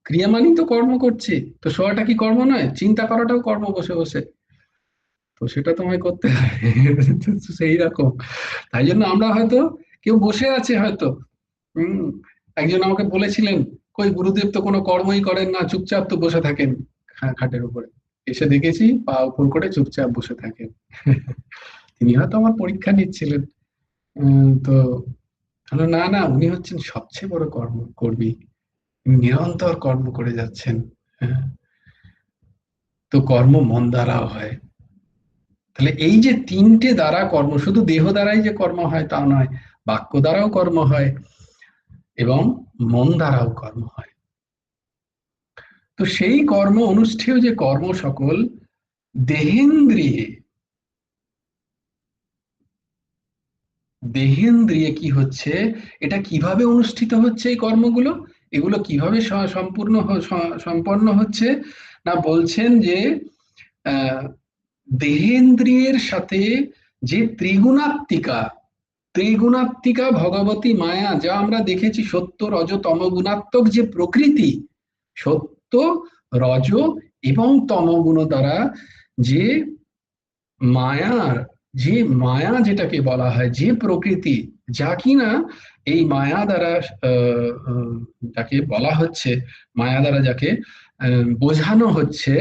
ক্রিয়া মানেই তো কর্ম করছি। তো শোয়াটা কি কর্ম নয়? চিন্তা করাটাও কর্ম বসে বসে, তো সেটা তোমায় করতে হবে। সেই রকম, তাই জন্য আমরা হয়তো, কেউ বসে আছে হয়তো, হম, একজন আমাকে বলেছিলেন কই গুরুদেব তো কোনো কর্মই করেন না, চুপচাপ তো বসে থাকেন খাটের উপরে, এসে দেখেছি পা উপর করে চুপচাপ বসে থাকেন। তিনি হয়তো আমার পরীক্ষা নিচ্ছিলেন। তো না না, উনি হচ্ছেন সবচেয়ে বড় কর্মী, নিরন্তর কর্ম করে যাচ্ছেন। হ্যাঁ, তো কর্ম মন দ্বারাও হয়। তাহলে এই যে তিনটে দ্বারা কর্ম, শুধু দেহ দ্বারাই যে কর্ম হয় তা নয়, বাক্য দ্বারাও কর্ম হয় এবং মন দ্বারাও কর্ম হয়। তো সেই কর্ম অনুষ্ঠেয় যে কর্ম সকল দেহেন্দ্রিয়ে দেহেন্দ্রিয়ে কি হচ্ছে, এটা কিভাবে অনুষ্ঠিত হচ্ছে এই কর্মগুলো, এগুলো কিভাবে সম্পন্ন হচ্ছে, না বলছেন যে দেহেন্দ্রিয়ের সাথে যে ত্রিগুণাত্মিকা ভগবতী মায়া, যা আমরা দেখেছি সত্য রজ তম গুণাত্মক যে প্রকৃতি, সত্য রজ এবং তমগুণ দ্বারা যে মায়া যেটাকে বলা হয়, যে প্রকৃতি, যা কিনা এই মায়া দ্বারা যাকে বলা হচ্ছে, মায়া দ্বারা যাকে বোঝানো হচ্ছে,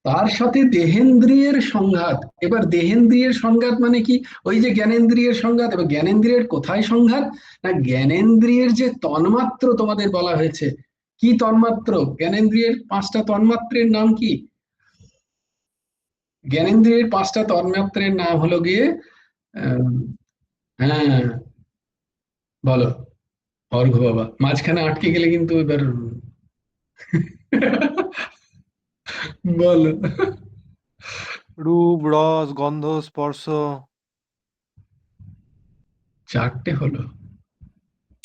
তার সাথে দেহেন্দ্রিয়ের সংঘাত। এবার দেহেন্দ্রিয়ের সংঘাত মানে কি? ওই যে জ্ঞানেন্দ্রিয়ের সংঘাত। এবার জ্ঞানেন্দ্রিয়ের কোথায় সংঘাত? না জ্ঞানেন্দ্রিয়ের যে তন্মাত্র তোমাদের বলা হয়েছে, কি তন্মাত্র? জ্ঞানেন্দ্রিয়ের 5টা তন্মাত্রের নাম কি? জ্ঞানেন্দ্রিয়ের 5টা তন্মাত্রের নাম হলো গিয়ে হ্যাঁ বলো অর্ঘ বাবা, মাঝখানে আটকে গেলে কিন্তু এবার বলো। রূপ, রস, গন্ধ, স্পর্শ। 4টে হলো।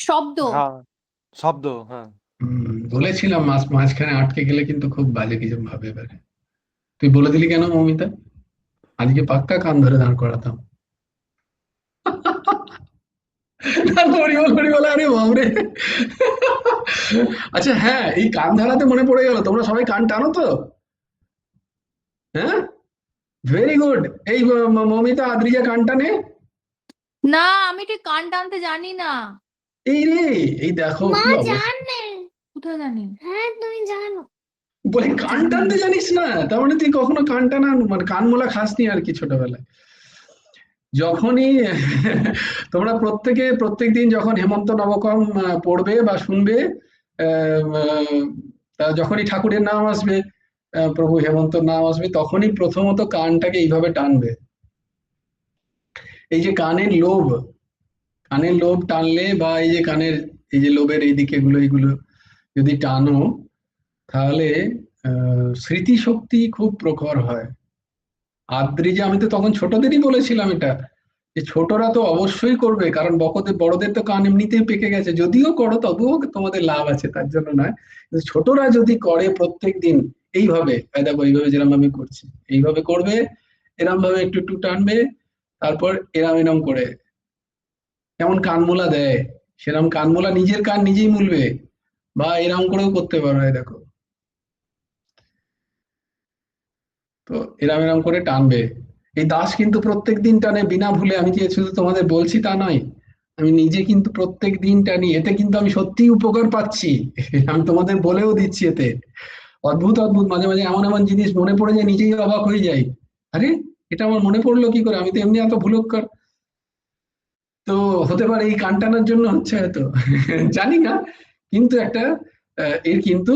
শব্দ। হ্যাঁ, শব্দ। হ্যাঁ, বলেছিলাম মাঝখানে আটকে গেলে কিন্তু খুব বাজে কিছু ভাবে এবারে। তুই বলে দিলি কেন মৌমিতা? আজকে পাক্কা কান ধরে দাঁড় করাতাম। হরিবল হরিবল, আরে বাবরে। আচ্ছা হ্যাঁ, এই কান ধরাতে মনে পড়ে গেল, তোমরা সবাই কান টানো তো? হ্যাঁ, ভেরি গুড। এই মৌমিতা, আদ্রিজা কান টানে? না, আমি ঠিক কান টানতে জানি না। এই রে, এই দেখো কি অবস্থা। কোথায় জানি? হ্যাঁ, তুমি জানো। বলে কান টানতে জানিস না, তার মানে তুই কখনো কান টানা মানে কান মোলা খাসনি আর কি ছোটবেলায়। যখনই তোমরা প্রত্যেকদিন যখন হেমন্ত নবকম পড়বে বা শুনবে, যখনই ঠাকুরের নাম আসবে, প্রভু হেমন্ত নাম আসবে, তখনই প্রথমত কানটাকে এইভাবে টানবে। এই যে কানের লোভ টানলে, বা এই যে কানের এই যে লোবের এইদিকে এইগুলো যদি টানো, তাহলে স্মৃতিশক্তি খুব প্রখর হয়। আদ্রিজা, আমি তো তখন ছোটদেরই বলেছিলাম এটা, যে ছোটরা তো অবশ্যই করবে, কারণ বড়দের তো কান এমনিতেই পেকে গেছে, যদিও করো তবুও তোমাদের লাভ আছে, তার জন্য নয়। কিন্তু ছোটরা যদি করে প্রত্যেক দিন এইভাবে, দেখো এইভাবে যেরকম আমি করছি, এইভাবে করবে, এরম ভাবে একটু একটু টানবে, তারপর এরম করে যেমন কানমোলা দেয়, সেরকম কানমোলা নিজের কান নিজেই মুলবে, বা এরম করেও করতে পারো। দেখো, তো এরম করে টানবে। এই দাস কিন্তু প্রত্যেক দিন টানে বিনা ভুলে। আমি যে শুধু তোমাদের বলছি তা নয়, আমি নিজে কিন্তু প্রত্যেক দিন টানি। এতে কিন্তু আমি সত্যিই উপকার পাচ্ছি। আমি তোমাদের বলেও দিচ্ছি, এতে অদ্ভুত অদ্ভুত মাঝে মাঝে এমন এমন জিনিস মনে পড়ে যায়, নিজেই অবাক হয়ে যাই। আরে, এটা আমার মনে পড়লো কি করে? আমি তো এমনি এত ভুলক্কর। তো হতে পারে এই কান টানার জন্য হচ্ছে হয়তো, জানি না। কিন্তু একটা এর কিন্তু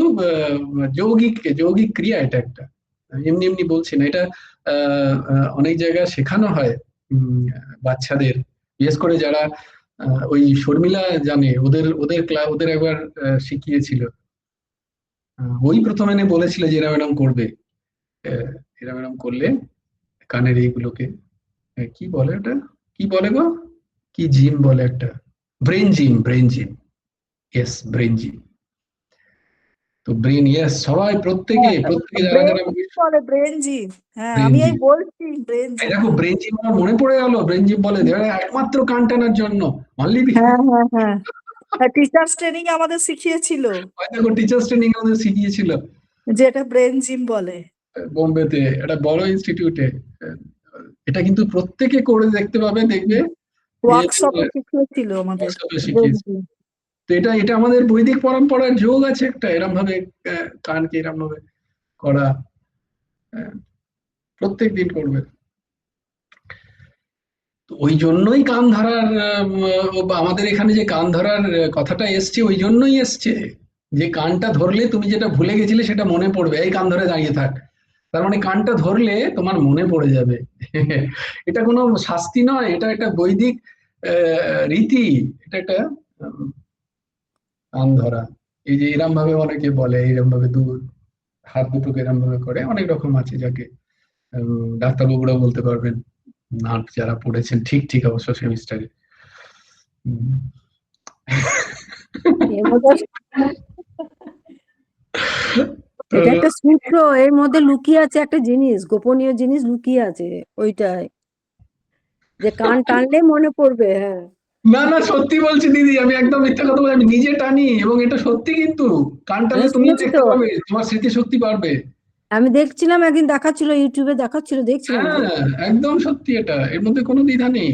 যৌগিক ক্রিয়া, এটা একটা, এমনি এমনি বলছি না এটা। অনেক জায়গায় শেখানো হয় বাচ্চাদের, বিশেষ করে যারা ওই শর্মিলা জানে, ওদের একবার শিখিয়েছিল। ওই প্রথমে এনে বলেছিল যে এরম এরম করবে, এরম এরম করলে কানের এইগুলোকে কি বলে, ওটা কি বলে গো, কি জিম বলে একটা, brain gym. Yes, brain gym. তো ব্রেন, ইয়েস, সবাই প্রত্যেকে যারা যারা বলে ব্রেন জিম। হ্যাঁ, ব্রেন আমি এই জিম, বলছি ব্রেন এই জিম। দেখো ব্রেন জিম আমার মনে পড়ে গেল। ব্রেন জিম বলে একমাত্র কান টানার জন্য, অনলি। হ্যাঁ হ্যাঁ হ্যাঁ, টিচার্স ট্রেনিং দেখো টিচার্স ট্রেনিং আমাদের শিখিয়েছিল যেটা ব্রেন জিম বলে। বোম্বেতে একটা বড় ইনস্টিটিউটে। এটা কিন্তু প্রত্যেকে করে দেখতে পাবে, দেখবে ওয়ার্কশপে শিখিয়েছিল আমাদের WhatsApp-এ ব্রেন শিখিয়েছে। জিম। তো এটা আমাদের বৈদিক পরম্পরার যোগ আছে একটা, এরম ভাবে কানকে এরম ভাবে করা, প্রত্যেক দিন করবে। তো ওই জন্যই কান ধরার আমাদের এখানে যে কান ধরার কথাটা এসছে, ওই জন্যই এসছে, যে কানটা ধরলে তুমি যেটা ভুলে গেছিলে সেটা মনে পড়বে। এই কান ধরে দাঁড়িয়ে থাক, তার মানে কানটা ধরলে তোমার মনে পড়ে যাবে। এটা কোনো শাস্তি নয়, এটা একটা বৈদিক রীতি, এটা একটা কান ধরা। এই যে এরম ভাবে অনেকে বলে, এরম ভাবে হাত দুটোকে এরম ভাবে করে, অনেক রকম আছে যাকে ডাক্তারবাবুরাও বলতে পারবেন, নার্স যারা পড়েছেন ঠিক ঠিক অবশ্য সেমিস্টারে। এর মধ্যে এটা একটা সূত্র, এর মধ্যে লুকিয়ে আছে একটা জিনিস, গোপনীয় জিনিস লুকিয়ে আছে ওইটাই, যে কান টানলে মনে পড়বে। হ্যাঁ, না না, সত্যি বলছি দিদি, আমি একদম মিথ্যা কথা বলি, আমি নিজে টানি, এবং এটা সত্যি, কিন্তু কান আমি টানলে তুমিও শুনেছি দেখতে তো, পাবে, তোমার স্মৃতিশক্তি বাড়বে। আমি দেখছিলাম একদিন, দেখাচ্ছিল ইউটিউবে, দেখাচ্ছিল, দেখছিলাম তো। হ্যাঁ, একদম সত্যি, এটা এর মধ্যে কোনো দ্বিধা নেই।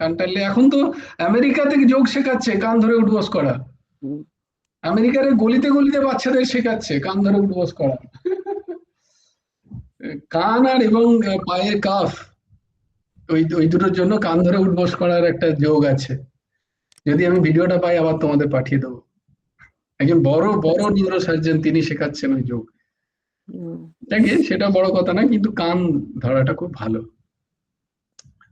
কান টানলে এখন তো আমেরিকা থেকে যোগ শেখাচ্ছে কান ধরে উঠবস করা। হুম। আমেরিকার এই গলিতে গলিতে বাচ্চাদের শেখাচ্ছে কান ধরে উঠবস করা। কান আর এবং পায়ের কাফ, ওই ওই দুটোর জন্য কান ধরে উঠবস করার একটা যোগ আছে। যদি আমি ভিডিওটা পাই আবার তোমাদের পাঠিয়ে দেবো। একজন বড় বড় নিউরো সার্জন, তিনি শেখাচ্ছেন ওই যোগ। হুম। সেটা বড় কথা না, কিন্তু কান ধরাটা খুব ভালো।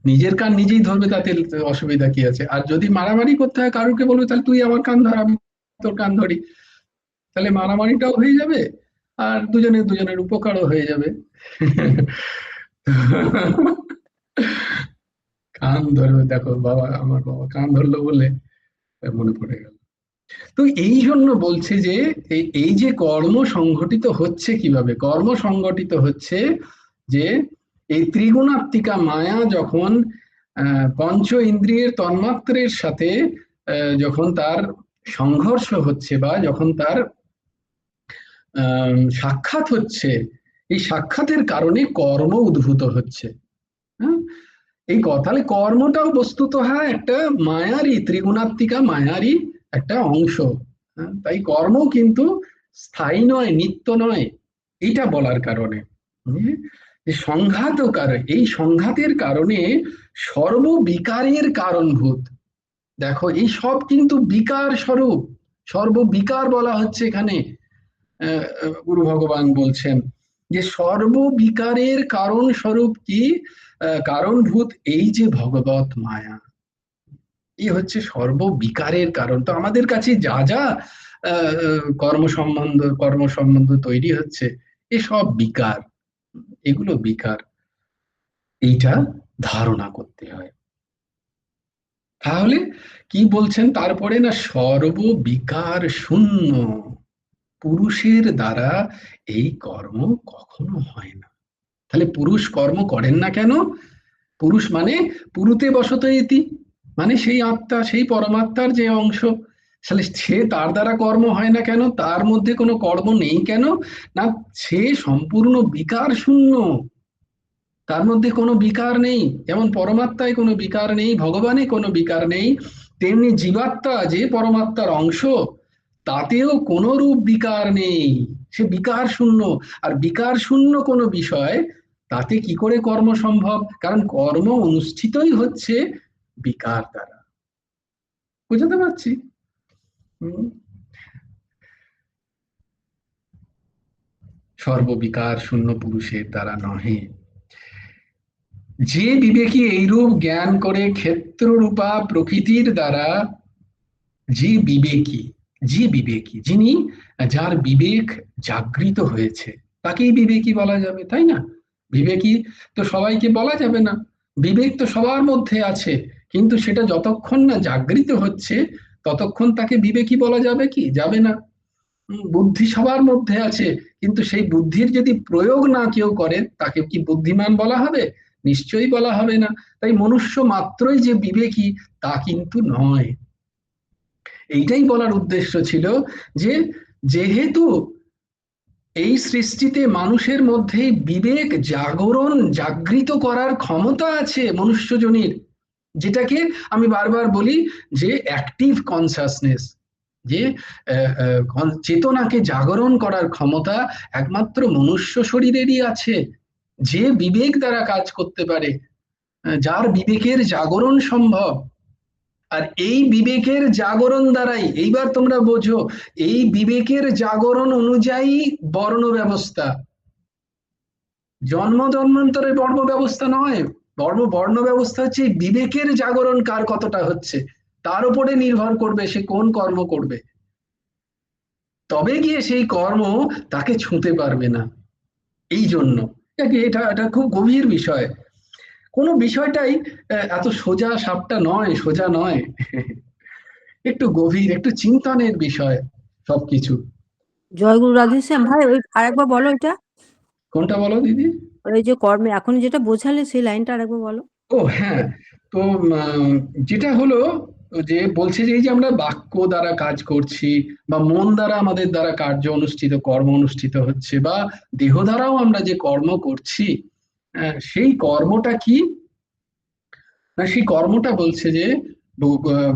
নিজের কান নিজেই ধরবে, তাতে অসুবিধা কি আছে? আর যদি মারামারি করতে হয়, কারুকে বলবে তাহলে তুই আমার কান ধর, আমি তোর কান ধরি, তাহলে মারামারিটাও হয়ে যাবে, আর দুজনের উপকারও হয়ে যাবে। কান ধরবে, দেখো বাবা, আমার বাবা কান ধরলো বলে মনে পড়ে গেল। তো এই জন্য বলছে যে এই যে কর্ম সংঘটিত হচ্ছে, কিভাবে কর্ম সংঘটিত হচ্ছে, যে এই ত্রিগুণাত্মিকা মায়া যখন পঞ্চ ইন্দ্রিয়ের তন্মাত্রের সাথে যখন তার সংঘর্ষ হচ্ছে, বা যখন তার সাক্ষাৎ হচ্ছে, এই সাক্ষাতের কারণে কর্ম উদ্ভূত হচ্ছে। হ্যাঁ, তাহলে কর্মটাও বস্তুত একটা মায়ারই, ত্রিগুণাত্মিকা মায়ারই একটা অংশ। হ্যাঁ, তাই কর্ম কিন্তু স্থায়ী নয়, নিত্য নয়, এটা বলার কারণে যে এই সংঘাতের কারণে সর্ববিকারের কারণভূত। দেখো, এই সব কিন্তু বিকার স্বরূপ, সর্ববিকার বলা হচ্ছে এখানে। গুরু ভগবান বলছেন যে সর্ববিকারের কারণ স্বরূপ কি, কারণভূত এই যে ভগবত মায়া, এই হচ্ছে সর্ববিকারের কারণ। তো আমাদের কাছে যা যা কর্ম সম্বন্ধ তৈরি হচ্ছে, এসব বিকার, এগুলো বিকার, এইটা ধারণা করতে হয়। তাহলে কি বলছেন তারপরে, না সর্ববিকার শূন্য পুরুষের দ্বারা এই কর্ম কখনো হয় না। তাহলে পুরুষ কর্ম করেন না কেন? পুরুষ মানে পুরুতে বসত ইতি, মানে সেই আত্মা, সেই পরমাত্মার যে অংশ, তাহলে তার দ্বারা কর্ম হয় না কেন? তার মধ্যে কোনো কর্ম নেই কেন? না, সে সম্পূর্ণ বিকার শূন্য, তার মধ্যে কোনো বিকার নেই। যেমন পরমাত্মায় কোনো বিকার নেই, ভগবানে কোনো বিকার নেই, তেমনি জীবাত্মা যে পরমাত্মার অংশ, তাতেও কোনো রূপ বিকার নেই, সে বিকার শূন্য। আর বিকার শূন্য কোনো বিষয়, তাতে কি করে কর্ম সম্ভব? কারণ কর্ম অনুষ্ঠিতই হচ্ছে বিকার দ্বারা। বুঝতে পারছি? সর্ববিকার শূন্য পুরুষের দ্বারা নহে। যে বিবেকী এইরূপ জ্ঞান করে ক্ষেত্ররূপা প্রকৃতির দ্বারা, যে বিবেকী যিনি, যার বিবেক জাগৃত হয়েছে, তাকেই বিবেকী বলা যাবে, তাই না? বিবেকী তো সবাইকে বলা যাবে না, বিবেক তো সবার মধ্যে আছে, কিন্তু সেটা যতক্ষণ না জাগৃত হচ্ছে, ততক্ষণ তাকে বিবেকী বলা যাবে কি? যাবে না। বুদ্ধি সবার মধ্যে আছে, কিন্তু সেই বুদ্ধির যদি প্রয়োগ না কেউ করে, তাকে কি বুদ্ধিমান বলা হবে? নিশ্চয়ই বলা হবে না। তাই মনুষ্য মাত্রই যে বিবেকী, তা কিন্তু নয়। এইটাই বলার উদ্দেশ্য ছিল, যে যেহেতু এই সৃষ্টিতে মানুষের মধ্যে বিবেক জাগৃত করার ক্ষমতা আছে মনুষ্যজনীর, যেটাকে আমি বারবার বলি যে অ্যাক্টিভ কনসাসনেস, যে চেতনাকে জাগরণ করার ক্ষমতা একমাত্র মনুষ্য শরীরেরই আছে, যে বিবেক দ্বারা কাজ করতে পারে, যার বিবেকের জাগরণ সম্ভব। আর এই বিবেকের জাগরণ দ্বারাই, এইবার তোমরা বোঝো, এই বিবেকের জাগরণ অনুযায়ী বর্ণ ব্যবস্থা, জন্মান্তরের বর্ণ ব্যবস্থা নয়, বর্ণ ব্যবস্থা হচ্ছে এই বিবেকের জাগরণ কার কতটা হচ্ছে তার উপরে নির্ভর করবে সে কোন কর্ম করবে, তবে গিয়ে সেই কর্ম তাকে ছুঁতে পারবে না। এই জন্য এটা এটা খুব গভীর বিষয়, কোনো বিষয়টাই এত সোজা সাপটা নয়, সোজা নয়, একটু গভীর, একটু চিন্তনের বিষয় সবকিছু। জয়গুরু রাধেশ্যাম ভাই, ওই আরেকবার বলো এটা, কোনটা বলো দিদি? ওই যে কর্মে এখন যেটা বোঝালে সেই লাইনটা আরেকবার বলো। ও হ্যাঁ, তো যেটা হলো যে বলছে যে এই যে আমরা বাক্য দ্বারা কাজ করছি বা মন দ্বারা আমাদের দ্বারা কার্য অনুষ্ঠিত কর্ম অনুষ্ঠিত হচ্ছে বা দেহ দ্বারাও আমরা যে কর্ম করছি, সেই কর্মটা কি না, সেই কর্মটা বলছে যে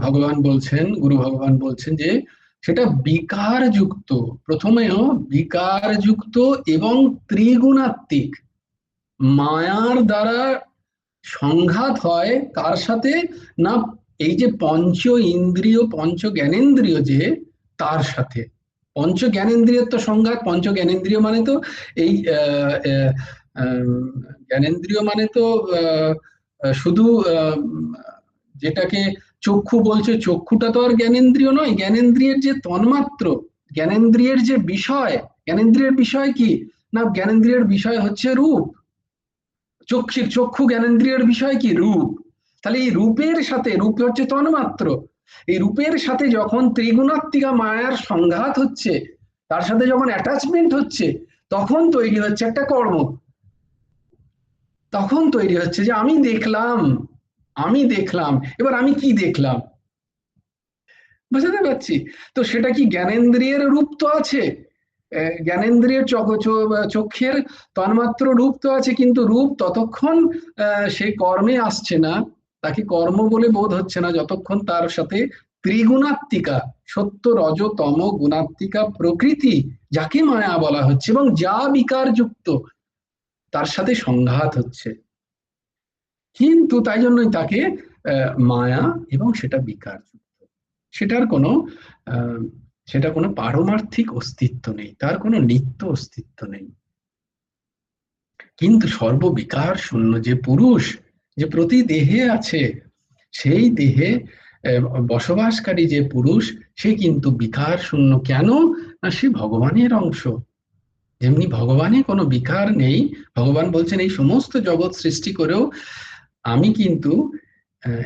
ভগবান বলছেন, গুরু ভগবান বলছেন যে সেটা বিকার যুক্ত, প্রথমেও বিকার যুক্ত এবং ত্রিগুণাত্মিক, মায়ার দ্বারা সংঘাত হয় কার সাথে না, এই যে পঞ্চ ইন্দ্রিয় পঞ্চ জ্ঞানেন্দ্রিয় যে তার সাথে। পঞ্চ জ্ঞানেন্দ্রিয়ের তো সংঘাত, পঞ্চ জ্ঞানেন্দ্রিয় মানে তো এই জ্ঞানেন্দ্রিয় মানে তো শুধু যেটাকে চক্ষু বলছে, চক্ষুটা তো আর জ্ঞানেন্দ্রিয় নয়, জ্ঞানেন্দ্রিয়ের যে তন্মাত্র, জ্ঞানেন্দ্রিয়ের যে বিষয়, জ্ঞানেন্দ্রিয়ের বিষয় কি না, জ্ঞানেন্দ্রিয়ের বিষয় হচ্ছে রূপ, চক্ষু জ্ঞানেন্দ্রিয়ের বিষয় কি রূপ, তাহলে এই রূপের সাথে, রূপ হচ্ছে তন্মাত্র, এই রূপের সাথে যখন ত্রিগুণাত্মিকা মায়ার সংঘাত হচ্ছে, তার সাথে যখন অ্যাটাচমেন্ট হচ্ছে, তখন তৈরি হচ্ছে একটা কর্ম, তখন তৈরি হচ্ছে যে আমি দেখলাম, আমি দেখলাম, এবার আমি কি দেখলাম, বুঝতে পারছি? তো সেটা কি জ্ঞানেন্দ্রিয়ের রূপ তো আছে, জ্ঞানেন্দ্রিয়ের চক্ষের তন্মাত্র রূপ তো আছে, কিন্তু রূপ ততক্ষণ সে কর্মে আসছে না, তাকে কর্ম বলে বোধ হচ্ছে না যতক্ষণ তার সাথে ত্রিগুণাত্মিকা, সত্য রজ তম গুণাত্মিকা প্রকৃতি যাকে মায়া বলা হচ্ছে এবং যা বিকার যুক্ত তার সাথে সংঘাত হচ্ছে, কিন্তু তাই জন্যই তাকে মায়া এবং সেটা বিকার যুক্ত, সেটার কোনো সেটা কোনো পারমার্থিক অস্তিত্ব নেই, তার কোনো নিত্য অস্তিত্ব নেই। কিন্তু সর্ববিকার শূন্য যে পুরুষ, যে প্রতি দেহে আছে, সেই দেহে বসবাসকারী যে পুরুষ, সে কিন্তু বিকার শূন্য। কেন না, সে ভগবানের অংশ, যেমনি ভগবানের কোনো বিকার নেই, ভগবান বলছেন এই সমস্ত জগৎ সৃষ্টি করেও আমি কিন্তু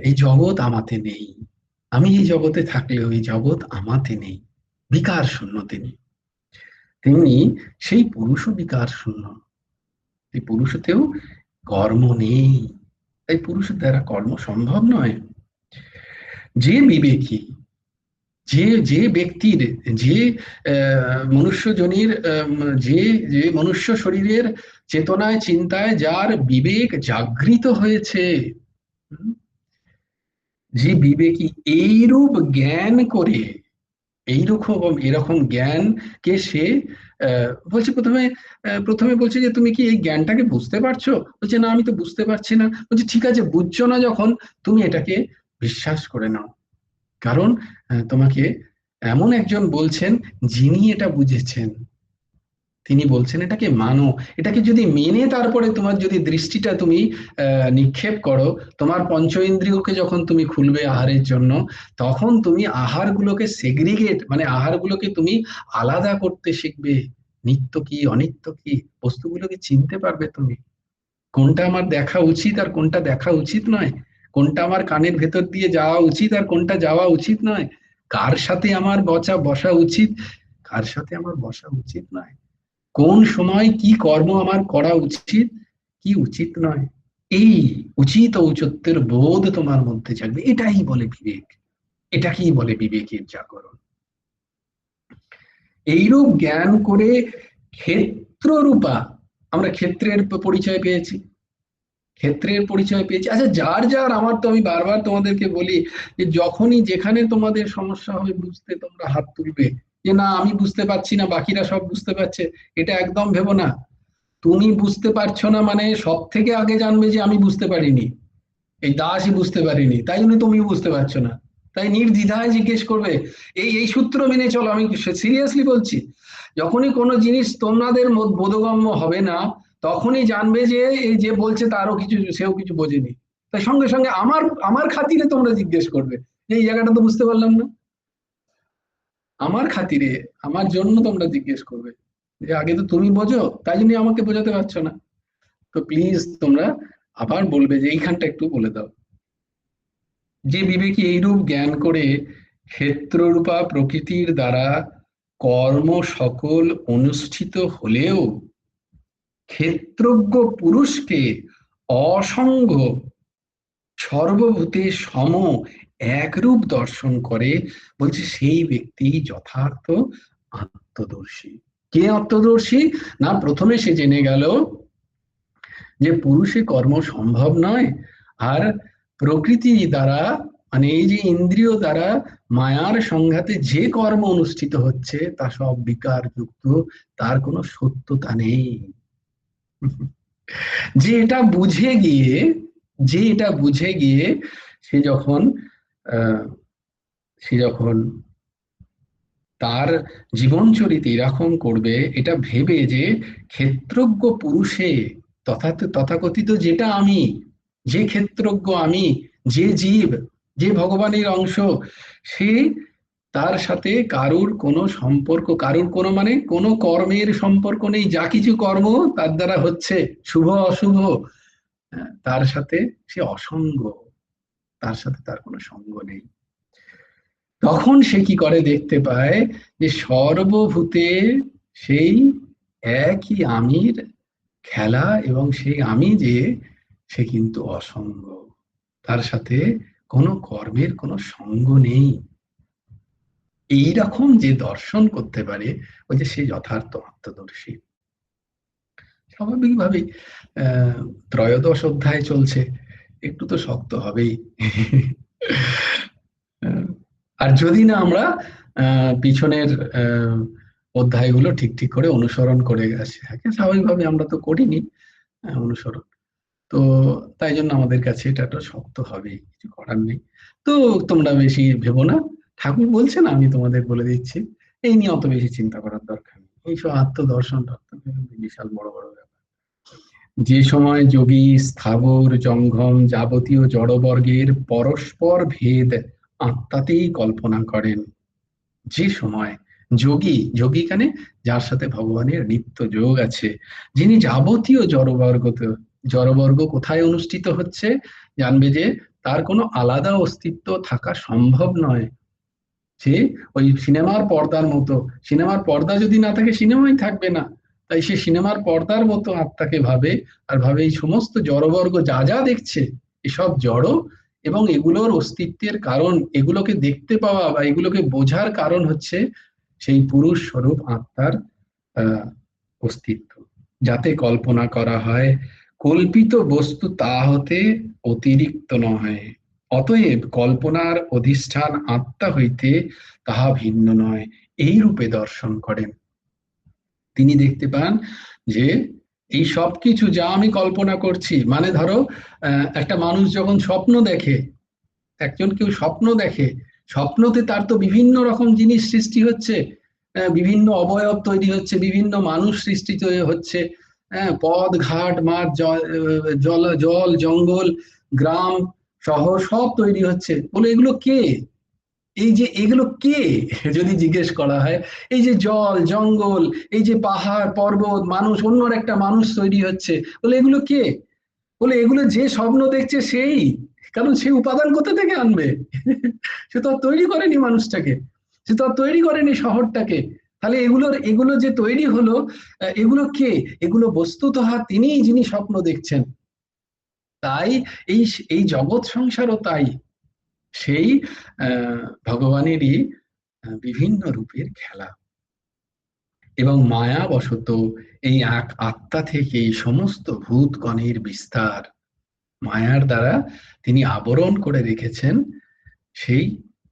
এই জগৎ আমাতে নেই, আমি এই জগতে থাকলেও এই জগৎ আমাতে নেই, বিকার শূন্য তিনি, তেমনি সেই পুরুষও বিকার শূন্য, এই পুরুষতেও কর্ম নেই, তাই পুরুষের দ্বারা কর্ম সম্ভব নয়। যে বিবেকী, যে যে ব্যক্তির, যে মনুষ্যজনীর, যে যে মনুষ্য শরীরের চেতনায় চিন্তায় যার বিবেক জাগৃত হয়েছে, যে বিবেকী এইরূপ জ্ঞান করে, এরকম জ্ঞানকে সে বলছে, প্রথমে বলছে যে তুমি কি এই জ্ঞানটাকে বুঝতে পারছো, বলছে না আমি তো বুঝতে পারছি না, বলছে ঠিক আছে বুঝছো না যখন, তুমি এটাকে বিশ্বাস করে নাও, কারণ তোমাকে এমন একজন বলছেন যিনি এটা বুঝেছেন, তিনি বলছেন এটাকে মানো, এটাকে যদি মেনে তারপরে তোমার যদি দৃষ্টিটা তুমি নিক্ষেপ করো, তোমার পঞ্চ ইন্দ্রিয়কে যখন তুমি খুলবে আহারের জন্য, তখন তুমি আহারগুলোকে সেগ্রিগেট, মানে আহারগুলোকে তুমি আলাদা করতে শিখবে, নিত্য কি অনিত্য কি, বস্তুগুলোকে চিনতে পারবে তুমি, কোনটা আমার দেখা উচিত আর কোনটা দেখা উচিত নয়, কোনটা আমার কানের ভেতর দিয়ে যাওয়া উচিত আর কোনটা যাওয়া উচিত নয়, কার সাথে আমার বসা উচিত, কার সাথে আমার বসা উচিত নয়, কোন সময় কি কর্ম আমার করা উচিত, কি উচিত নয়, এই উচিত ঔচিত্যের বোধ তোমার মধ্যে জাগবে, এটাই বলে বিবেক, এটাকেই বলে বিবেকের জাগরণ। এইরূপ জ্ঞান করে ক্ষেত্ররূপা, আমরা ক্ষেত্রের পরিচয় পেয়েছি, ক্ষেত্রের পরিচয় পেয়েছি। আচ্ছা যার যার, আমার তো আমি বারবার তোমাদেরকে বলি যে যখনই যেখানে তোমাদের সমস্যা হবে বুঝতে, তোমরা হাত তুলবে যে না আমি বুঝতে পারছি না, বাকিরা সব বুঝতে পারছে, এটা একদম ভেবো না, তুমি বুঝতে পারছো না মানে সব থেকে আগে জানবে যে আমি বুঝতে পারিনি, এই দাসই বুঝতে পারিনি, তাই জন্য তুমি বুঝতে পারছো না, তাই নির্দ্বিধায় জিজ্ঞেস করবে, এই সূত্র মেনে চলো, আমি সিরিয়াসলি বলছি, যখনই কোনো জিনিস তোমাদের বোধগম্য হবে না, তখনই জানবে যে এই যে বলছে তারও কিছু, সেও কিছু বোঝেনি। তাই সঙ্গে সঙ্গে আমার আমার খাতিরে তোমরা জিজ্ঞেস করবে যে এই জায়গাটা তো বুঝতে পারলাম না, আমার খাতিরে, আমার জন্য তোমরা জিজ্ঞেস করবে যে আগে তো তুমি বোঝো, তাই জন্য আমাকে বোঝাতে পারছো না। তো প্লিজ তোমরা আবার বলবে যে এইখানটা একটু বলে দাও। যে বিবেকী এইরূপ জ্ঞান করে ক্ষেত্ররূপা প্রকৃতির দ্বারা কর্ম সকল অনুষ্ঠিত হলেও ক্ষেত্রজ্ঞ পুরুষকে অসঙ্গ সর্বভূতে সম একরূপ দর্শন করে, বলছে সেই ব্যক্তি যথার্থ আত্মদর্শী। কে আত্মদর্শী? না, প্রথমে সে জেনে গেল যে পুরুষে কর্ম সম্ভব নয়, আর প্রকৃতি দ্বারা মানে এই যে ইন্দ্রিয় দ্বারা মায়ার সংঘাতে যে কর্ম অনুষ্ঠিত হচ্ছে তা সব বিকার যুক্ত, তার কোনো সত্যতা নেই। যে এটা বুঝে গিয়ে, যে এটা বুঝে গিয়ে সে যখন সে যখন তার জীবনচরিত এরকম করবে, এটা ভেবে যে ক্ষেত্রজ্ঞ পুরুষে তথাকথিত যেটা আমি, যে ক্ষেত্রজ্ঞ আমি, যে জীব, যে ভগবানের অংশ, সে তার সাথে কারুর কোনো সম্পর্ক, কারুর কোনো মানে কোনো কর্মের সম্পর্ক নেই। যা কিছু কর্ম তার দ্বারা হচ্ছে, শুভ অশুভ, তার সাথে সে অসঙ্গ, তার সাথে তার কোনো সঙ্গ নেই। তখন সে কি করে, দেখতে পায় যে সর্বভূতে সেই একই আমির খেলা, এবং সেই আমি যে সে কিন্তু অসঙ্গ, তার সাথে কোনো কর্মের কোনো সঙ্গ নেই। এইরকম যে দর্শন করতে পারে, ওই যে সে যথার্থ আত্মদর্শী। স্বাভাবিকভাবেই ত্রয়োদশ অধ্যায় চলছে, একটু তো শক্ত হবেই। আর যদি না আমরা পিছনের অধ্যায়গুলো ঠিক ঠিক করে অনুসরণ করে গেছে থাকে, স্বাভাবিকভাবে আমরা তো করিনি অনুসরণ, তো তাই জন্য আমাদের কাছে এটা একটা শক্ত হবেই, কিছু করার নেই। তো তোমরা বেশি ভেবো না, ঠাকুর বলছেন, আমি তোমাদের বলে দিচ্ছি, এই নিয়ে অত বেশি চিন্তা করার দরকার নেই। এইসব আত্মদর্শন বিশাল বড় বড় ব্যাপার। যে সময় যোগী স্থাবর জঙ্গম যাবতীয় জড়বর্গের পরস্পর ভেদ আত্মাতেই কল্পনা করেন, যে সময় যোগী, যোগী কানে যার সাথে ভগবানের নিত্য যোগ আছে, যিনি যাবতীয় জড়বর্গ কোথায় অনুষ্ঠিত হচ্ছে জানবে যে তার কোনো আলাদা অস্তিত্ব থাকা সম্ভব নয়। সে ওই সিনেমার পর্দার মতো, সিনেমার পর্দা যদি না থাকে সিনেমাই থাকবে না, তাই সে সিনেমার পর্দার মতো আত্মাকে ভাবে, আর ভাবে এই সমস্ত জড়বর্গ যা যা দেখছে এসব জড়, এবং এগুলোর অস্তিত্বের কারণ, এগুলোকে দেখতে পাওয়া বা এগুলোকে বোঝার কারণ হচ্ছে সেই পুরুষ স্বরূপ আত্মার অস্তিত্ব, যাতে কল্পনা করা হয় কল্পিত বস্তু তা হতে অতিরিক্ত নয়। অতএব কল্পনার অধিষ্ঠান আত্মা হইতে তাহা ভিন্ন নয়, এই রূপে দর্শন করেন। তিনি দেখতে পান যে এই সব কিছু যা আমি কল্পনা করছি, মানে ধরো একটা মানুষ যখন স্বপ্ন দেখে, একজন কেউ স্বপ্ন দেখে, স্বপ্নতে তার তো বিভিন্ন রকম জিনিস সৃষ্টি হচ্ছে, বিভিন্ন অবয়ব তৈরি হচ্ছে, বিভিন্ন মানুষ সৃষ্টি হচ্ছে, পথ ঘাট মাঠ জল জল জঙ্গল গ্রাম শহর সব তৈরি হচ্ছে। বলে এগুলো কে? এই যে এগুলো কে যদি জিজ্ঞেস করা হয়, এই যে জল জঙ্গল, এই যে পাহাড় পর্বত, মানুষ, অন্যর একটা মানুষ তৈরি হচ্ছে, বলে এগুলো কে? বলে এগুলো যে স্বপ্ন দেখছে সেই, কারণ সে উপাদান কোথা থেকে আনবে? সে তো আর তৈরি করেনি মানুষটাকে, সে তো আর তৈরি করেনি শহরটাকে। তাহলে এগুলো যে তৈরি হলো, এগুলো কে? এগুলো বস্তুতঃ তিনিই, যিনি স্বপ্ন দেখছেন। তাই এই এই জগৎ সংসারও তাই সেই ভগবানেরই বিভিন্ন রূপের খেলা, এবং মায়াবশত এই এক আত্মা থেকে সমস্ত ভূতগণের বিস্তার। মায়ার দ্বারা তিনি আবরণ করে রেখেছেন সেই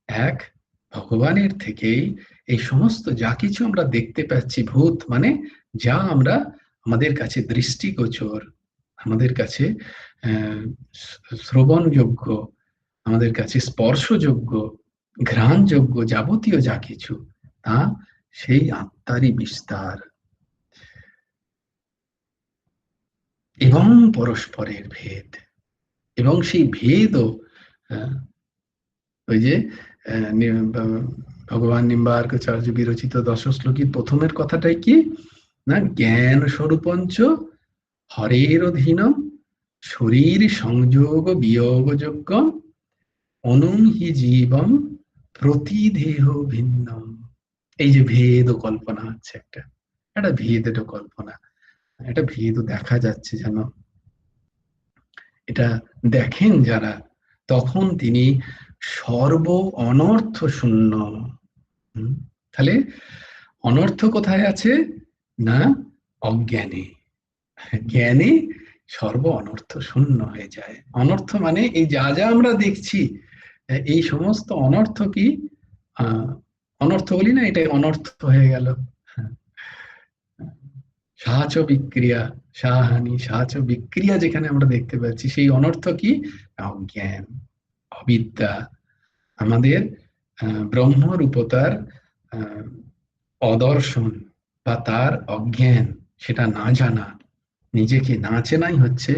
এক ভগবানের থেকেই এই সমস্ত যা কিছু আমরা দেখতে পাচ্ছি, ভূত মানে যা আমরা, আমাদের কাছে দৃষ্টিগোচর, আমাদের কাছে শ্রবণযোগ্য, আমাদের কাছে স্পর্শযোগ্য, ঘ্রাণযোগ্য, যাবতীয় যা কিছু তা সেই আত্মারই বিস্তার। এবং পরস্পরের ভেদ, এবং সেই ভেদও আহ, ওই যে ভগবান নিম্বার্কাচার্য বিরচিত দশ শ্লোকীর প্রথমের কথাটাই কি না, জ্ঞান স্বরূপঞ্চ হরের অধীনম শরীর সংযোগ বিয়োগ যোগ্য অনুম হি জীবম প্রতিদেহ ভিন্নম। এই যে ভেদ ও কল্পনা হচ্ছে একটা একটা ভেদ, এটা কল্পনা, এটা ভেদ দেখা যাচ্ছে যেন, এটা দেখেন যারা, তখন তিনি সর্ব অনর্থ শূন্য। তাহলে অনর্থ কোথায় আছে না, অজ্ঞানে। জ্ঞানে সর্ব অনর্থ শূন্য হয়ে যায়। অনর্থ মানে এই যা যা আমরা দেখছি, এই সমস্ত অনর্থ কি অনর্থ বলি না, এটাই অনর্থ হয়ে গেল। সাহাচ বিক্রিয়া, সাহানি সাহাচ বিক্রিয়া যেখানে আমরা দেখতে পাচ্ছি, সেই অনর্থ কি, অজ্ঞান, অবিদ্যা, আমাদের ব্রহ্মরূপতার অদর্শন বা তার অজ্ঞান, সেটা না জানা, নিজেকে না চেনাই হচ্ছে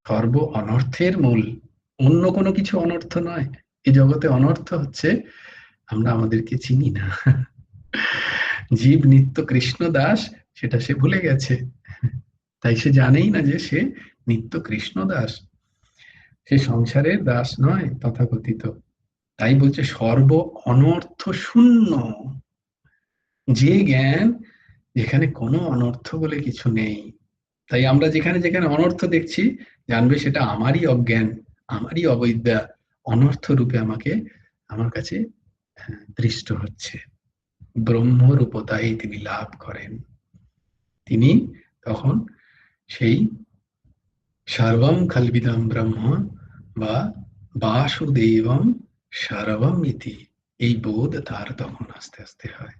সর্ব অনর্থের মূল। অন্য কোনো কিছু অনর্থ নয়। এই জগতে অনর্থ হচ্ছে আমরা আমাদেরকে চিনি না। জীব নিত্য কৃষ্ণ দাস, সেটা সে ভুলে গেছে, তাই সে জানেই না যে সে নিত্য কৃষ্ণ দাস, সে সংসারের দাস নয় তথাকথিত। তাই বলছে সর্ব অনর্থ শূন্য, যে জ্ঞান যেখানে কোনো অনর্থ বলে কিছু নেই। তাই আমরা যেখানে যেখানে অনর্থ দেখছি, জানবে সেটা আমারই অজ্ঞান, আমারই অবিদ্যা অনর্থ রূপে আমাকে, আমার কাছে দৃষ্ট হচ্ছে। ব্রহ্মরূপতাই তিনি লাভ করেন, তিনি তখন সেই সর্বম খল্বিদম ব্রহ্ম বা বাসুদেবম সর্বম ইতি, এই বোধ তার তখন আস্তে আস্তে হয়।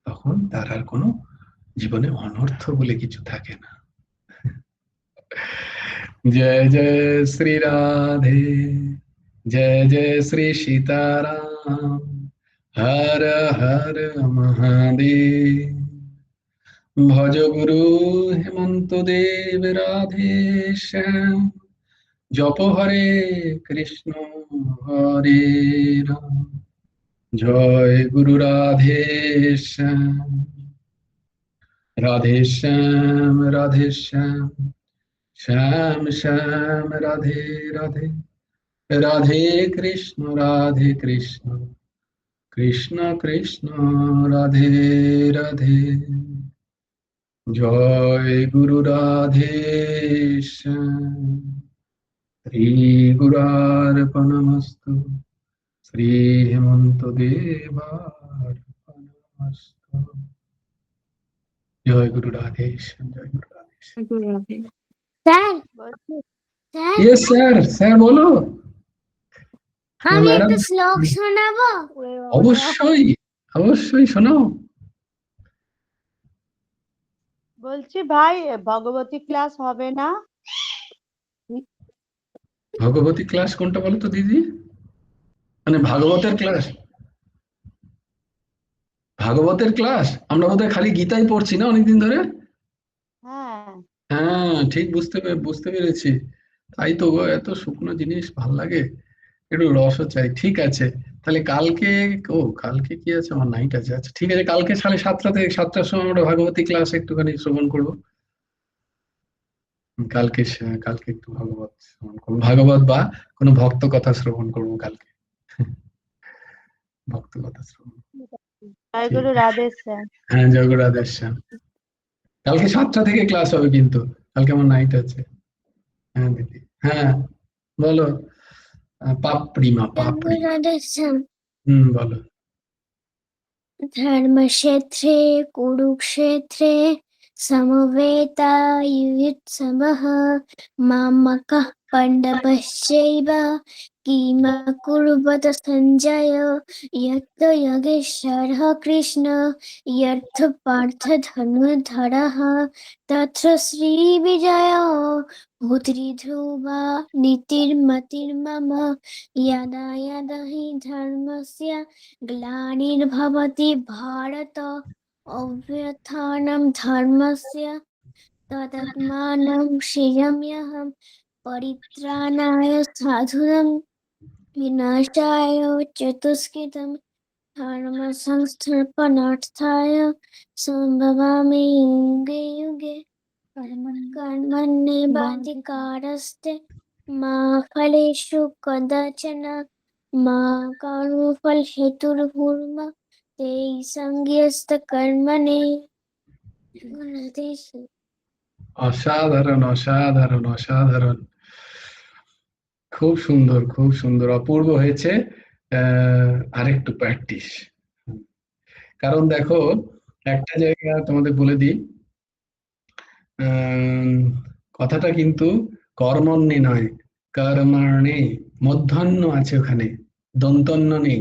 তখন তার আর কোনো জীবনে অনর্থ বলে কিছু থাকে না। জয় জয় শ্রী রাধে, জয় জয় শ্রী সীতারাম, হর হর মহাদেব। ভজ গুরু হেমন্ত দেব রাধে শ্যাম, জপ হরে কৃষ্ণ হরে রাম, জয় গুরু রাধে শ্যাম, রাধে শ্যাম রাধে শ্যাম, শ্যাম শ্যাম রাধে রাধে, রাধে কৃষ্ণ কৃষ্ণ কৃষ্ণ রাধে রাধে। জয় গুরু রাধে শ্যাম। শ্রী গুরার্পণমস্তু, শ্রী হেমন্ত দেবার্পণমস্তু। জয় গুরু রাধে শ্যাম, জয় গুরু Radhe Shyam. Sir sir yes sir, sir বলো। আমি ম্যাডাম, একটা শ্লোক শোনাবো। অবশ্যই অবশ্যই শোনাও। বলছি ভাই ভগবতী ক্লাস হবে না? ভগবতী ক্লাস কোনটা বলো তো দিদি? মানে ভাগবতের ক্লাস? ভাগবতের ক্লাস আমরা বোধহয় খালি গীতাই পড়ছি না অনেকদিন ধরে। হ্যাঁ হ্যাঁ ঠিক, বুঝতে পেরেছি। তাই তো গো, এত শুকনো জিনিস ভাল লাগে, একটু রসও চাই। ঠিক আছে, তাহলে কালকে, কালকে কি আছে, আমার নাইট আছে। আচ্ছা ঠিক আছে, কালকে 7:30 থেকে 7টার সময় আমরা ভাগবতী ক্লাস একটুখানি শ্রবণ করবো। কালকে একটু ভাগবত শ্রবণ করবো, ভাগবত বা কোনো ভক্ত কথা শ্রবণ করবো কালকে। ভক্ত কথা শ্রবণ। জয় ঠিক, গুরু রাধেশ্যাম। হ্যাঁ জয় গুরু রাধেশ্যাম। কালকে 7টা থেকে ক্লাস হবে, কিন্তু কালকে আমার নাইট আছে। হ্যাঁ দিদি, হ্যাঁ বলো। পাপড়ি। রাধেশ্যাম। বলো। ধর্মক্ষেত্রে কুরুক্ষেত্রে সমবেতাयुत्सवः मामकः पाण्डवश्चैव किमकुर्वत सञ्जय यत्र योगेश्वरः कृष्ण यत्र पार्थ धनुर्धरः तत्र श्रीविजयो भूतिर्ध्रुवा नीतिर्मतिर्मम यदा यदा हि धर्मस्य ग्लानिर्भवति भारत अभ्युत्थानं धर्मस्य तदात्मानं सृजाम्यहं परित्राणाय साधूनां विनाशाय चतुष्कृतं धर्मसंस्थापनार्थाय सम्भवामि युगे युगे कर्मण्येवाधिकारस्ते मा फलेषु कदाचन मा कर्मफलहेतुर्भूर्मा ते सङ्गीयस्तकर्मणे। অসাধারণ, অসাধারণ, অসাধারণ। খুব সুন্দর, খুব সুন্দর, অপূর্ব হয়েছে। আরেকটু প্র্যাকটিস। কারণ দেখো, একটা জায়গা তোমাদের বলে দিই, কথাটা কিন্তু কর্মণ্যে নয়, কর্মাণে, মধ্যাহ্ন আছে ওখানে, দন্তন্য নেই।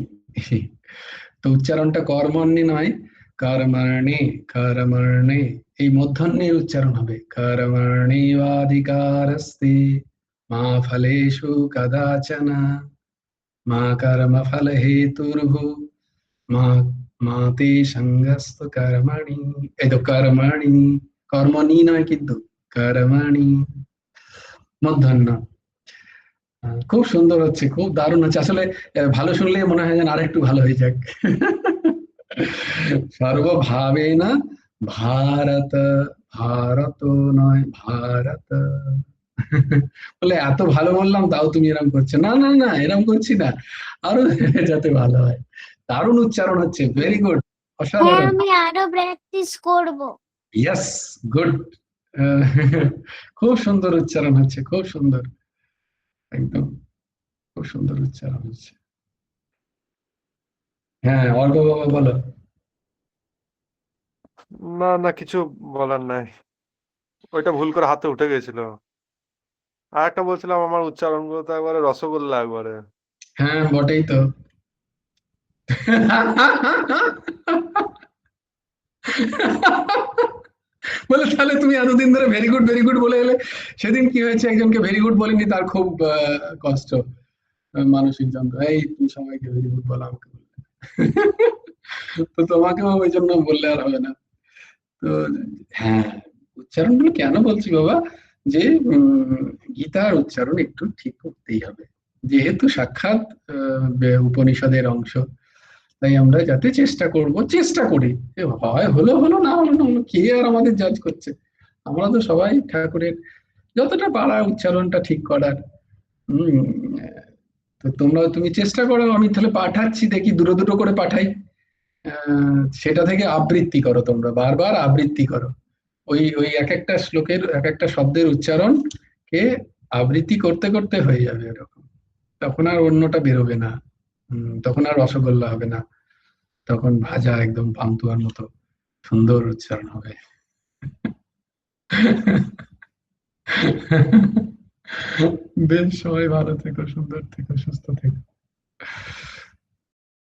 তো উচ্চারণটা কর্মণ্যে নয়, কর্মাণে, কর্মাণে, এই মধ্যাহ্নের উচ্চারণ হবে। কর্মাণেবাধিকারস্তে মা ফলেষু কদাচন মা কর্মফল হেতুর্ভু মা মা তে সঙ্গস্ত কর্মণি। এই তো কর্মণি, কর্মণি নয় কিন্তু, কর্মণি, মধ্যাহ্ন। খুব সুন্দর হচ্ছে, খুব দারুণ হচ্ছে। আসলে ভালো শুনলে মনে হয় যেন আরেকটু ভালো হয়ে যাক। সর্বভাবেনা ভারত, ভারত নয় ভারত। বলে এত ভালো বললাম তাও তুমি এরকম করছো। না না না, এরকম করছি না, আরো যাতে ভালো হয়। দারুণ উচ্চারণ হচ্ছে, ভেরি গুড, হ্যাঁ, অসাধারণ। আমি আরো প্র্যাকটিস করব। Yes, good. খুব সুন্দর উচ্চারণ হচ্ছে, খুব সুন্দর, একদম খুব সুন্দর উচ্চারণ হচ্ছে। হ্যাঁ, অর্ঘ বাবা বলো। না না, কিছু বলার নাই, ওইটা ভুল করে হাতে উঠে গেছিল। আর একটা বলছিলাম, আমার উচ্চারণগুলো তো একবারে রসগোল্লা একবারে। হ্যাঁ, বটেই তো। বলে তাহলে তুমি এতদিন ধরে ভেরি গুড বলে এলে, সেদিন কি হয়েছে, একজনকে ভেরি গুড বলেনি, তার খুব কষ্ট, মানসিক যন্ত্রণা। এই তুমি সবাইকে ভেরি গুড বলো, আমাকে বললে না। তো তোমাকেও ওই জন্য বললে আর হবে না। তো হ্যাঁ, উচ্চারণগুলো কেন বলছি বাবা, যে গীতার উচ্চারণ একটু ঠিক করতেই হবে, যেহেতু সাক্ষাৎ উপনিষদের অংশ। তাই আমরা যাতে চেষ্টা করি, এ হয় হলো হলো, না হলো না হলো, কে আর আমাদের জাজ করছে। আমরা তো সবাই ঠাকুরের যতটা পারা উচ্চারণটা ঠিক করার। হম তো তুমি চেষ্টা করো, আমি তাহলে পাঠাচ্ছি, দেখি দুটো দুটো করে পাঠাই। সেটা থেকে আবৃত্তি করো, তোমরা বারবার আবৃত্তি করো। ওই ওই এক একটা শ্লোকের এক একটা শব্দের উচ্চারণ কে আবৃত্তি করতে করতে হয়ে যাবে এরকম। তখন আর অন্যটা বেরোবে না। তখন আর রসগোল্লা হবে না, তখন ভাজা একদম পান্তুয়ার মতো সুন্দর উচ্চারণ হবে। বেশ, সবাই ভালো থেকো, সুন্দর থেকো, সুস্থ থেকো।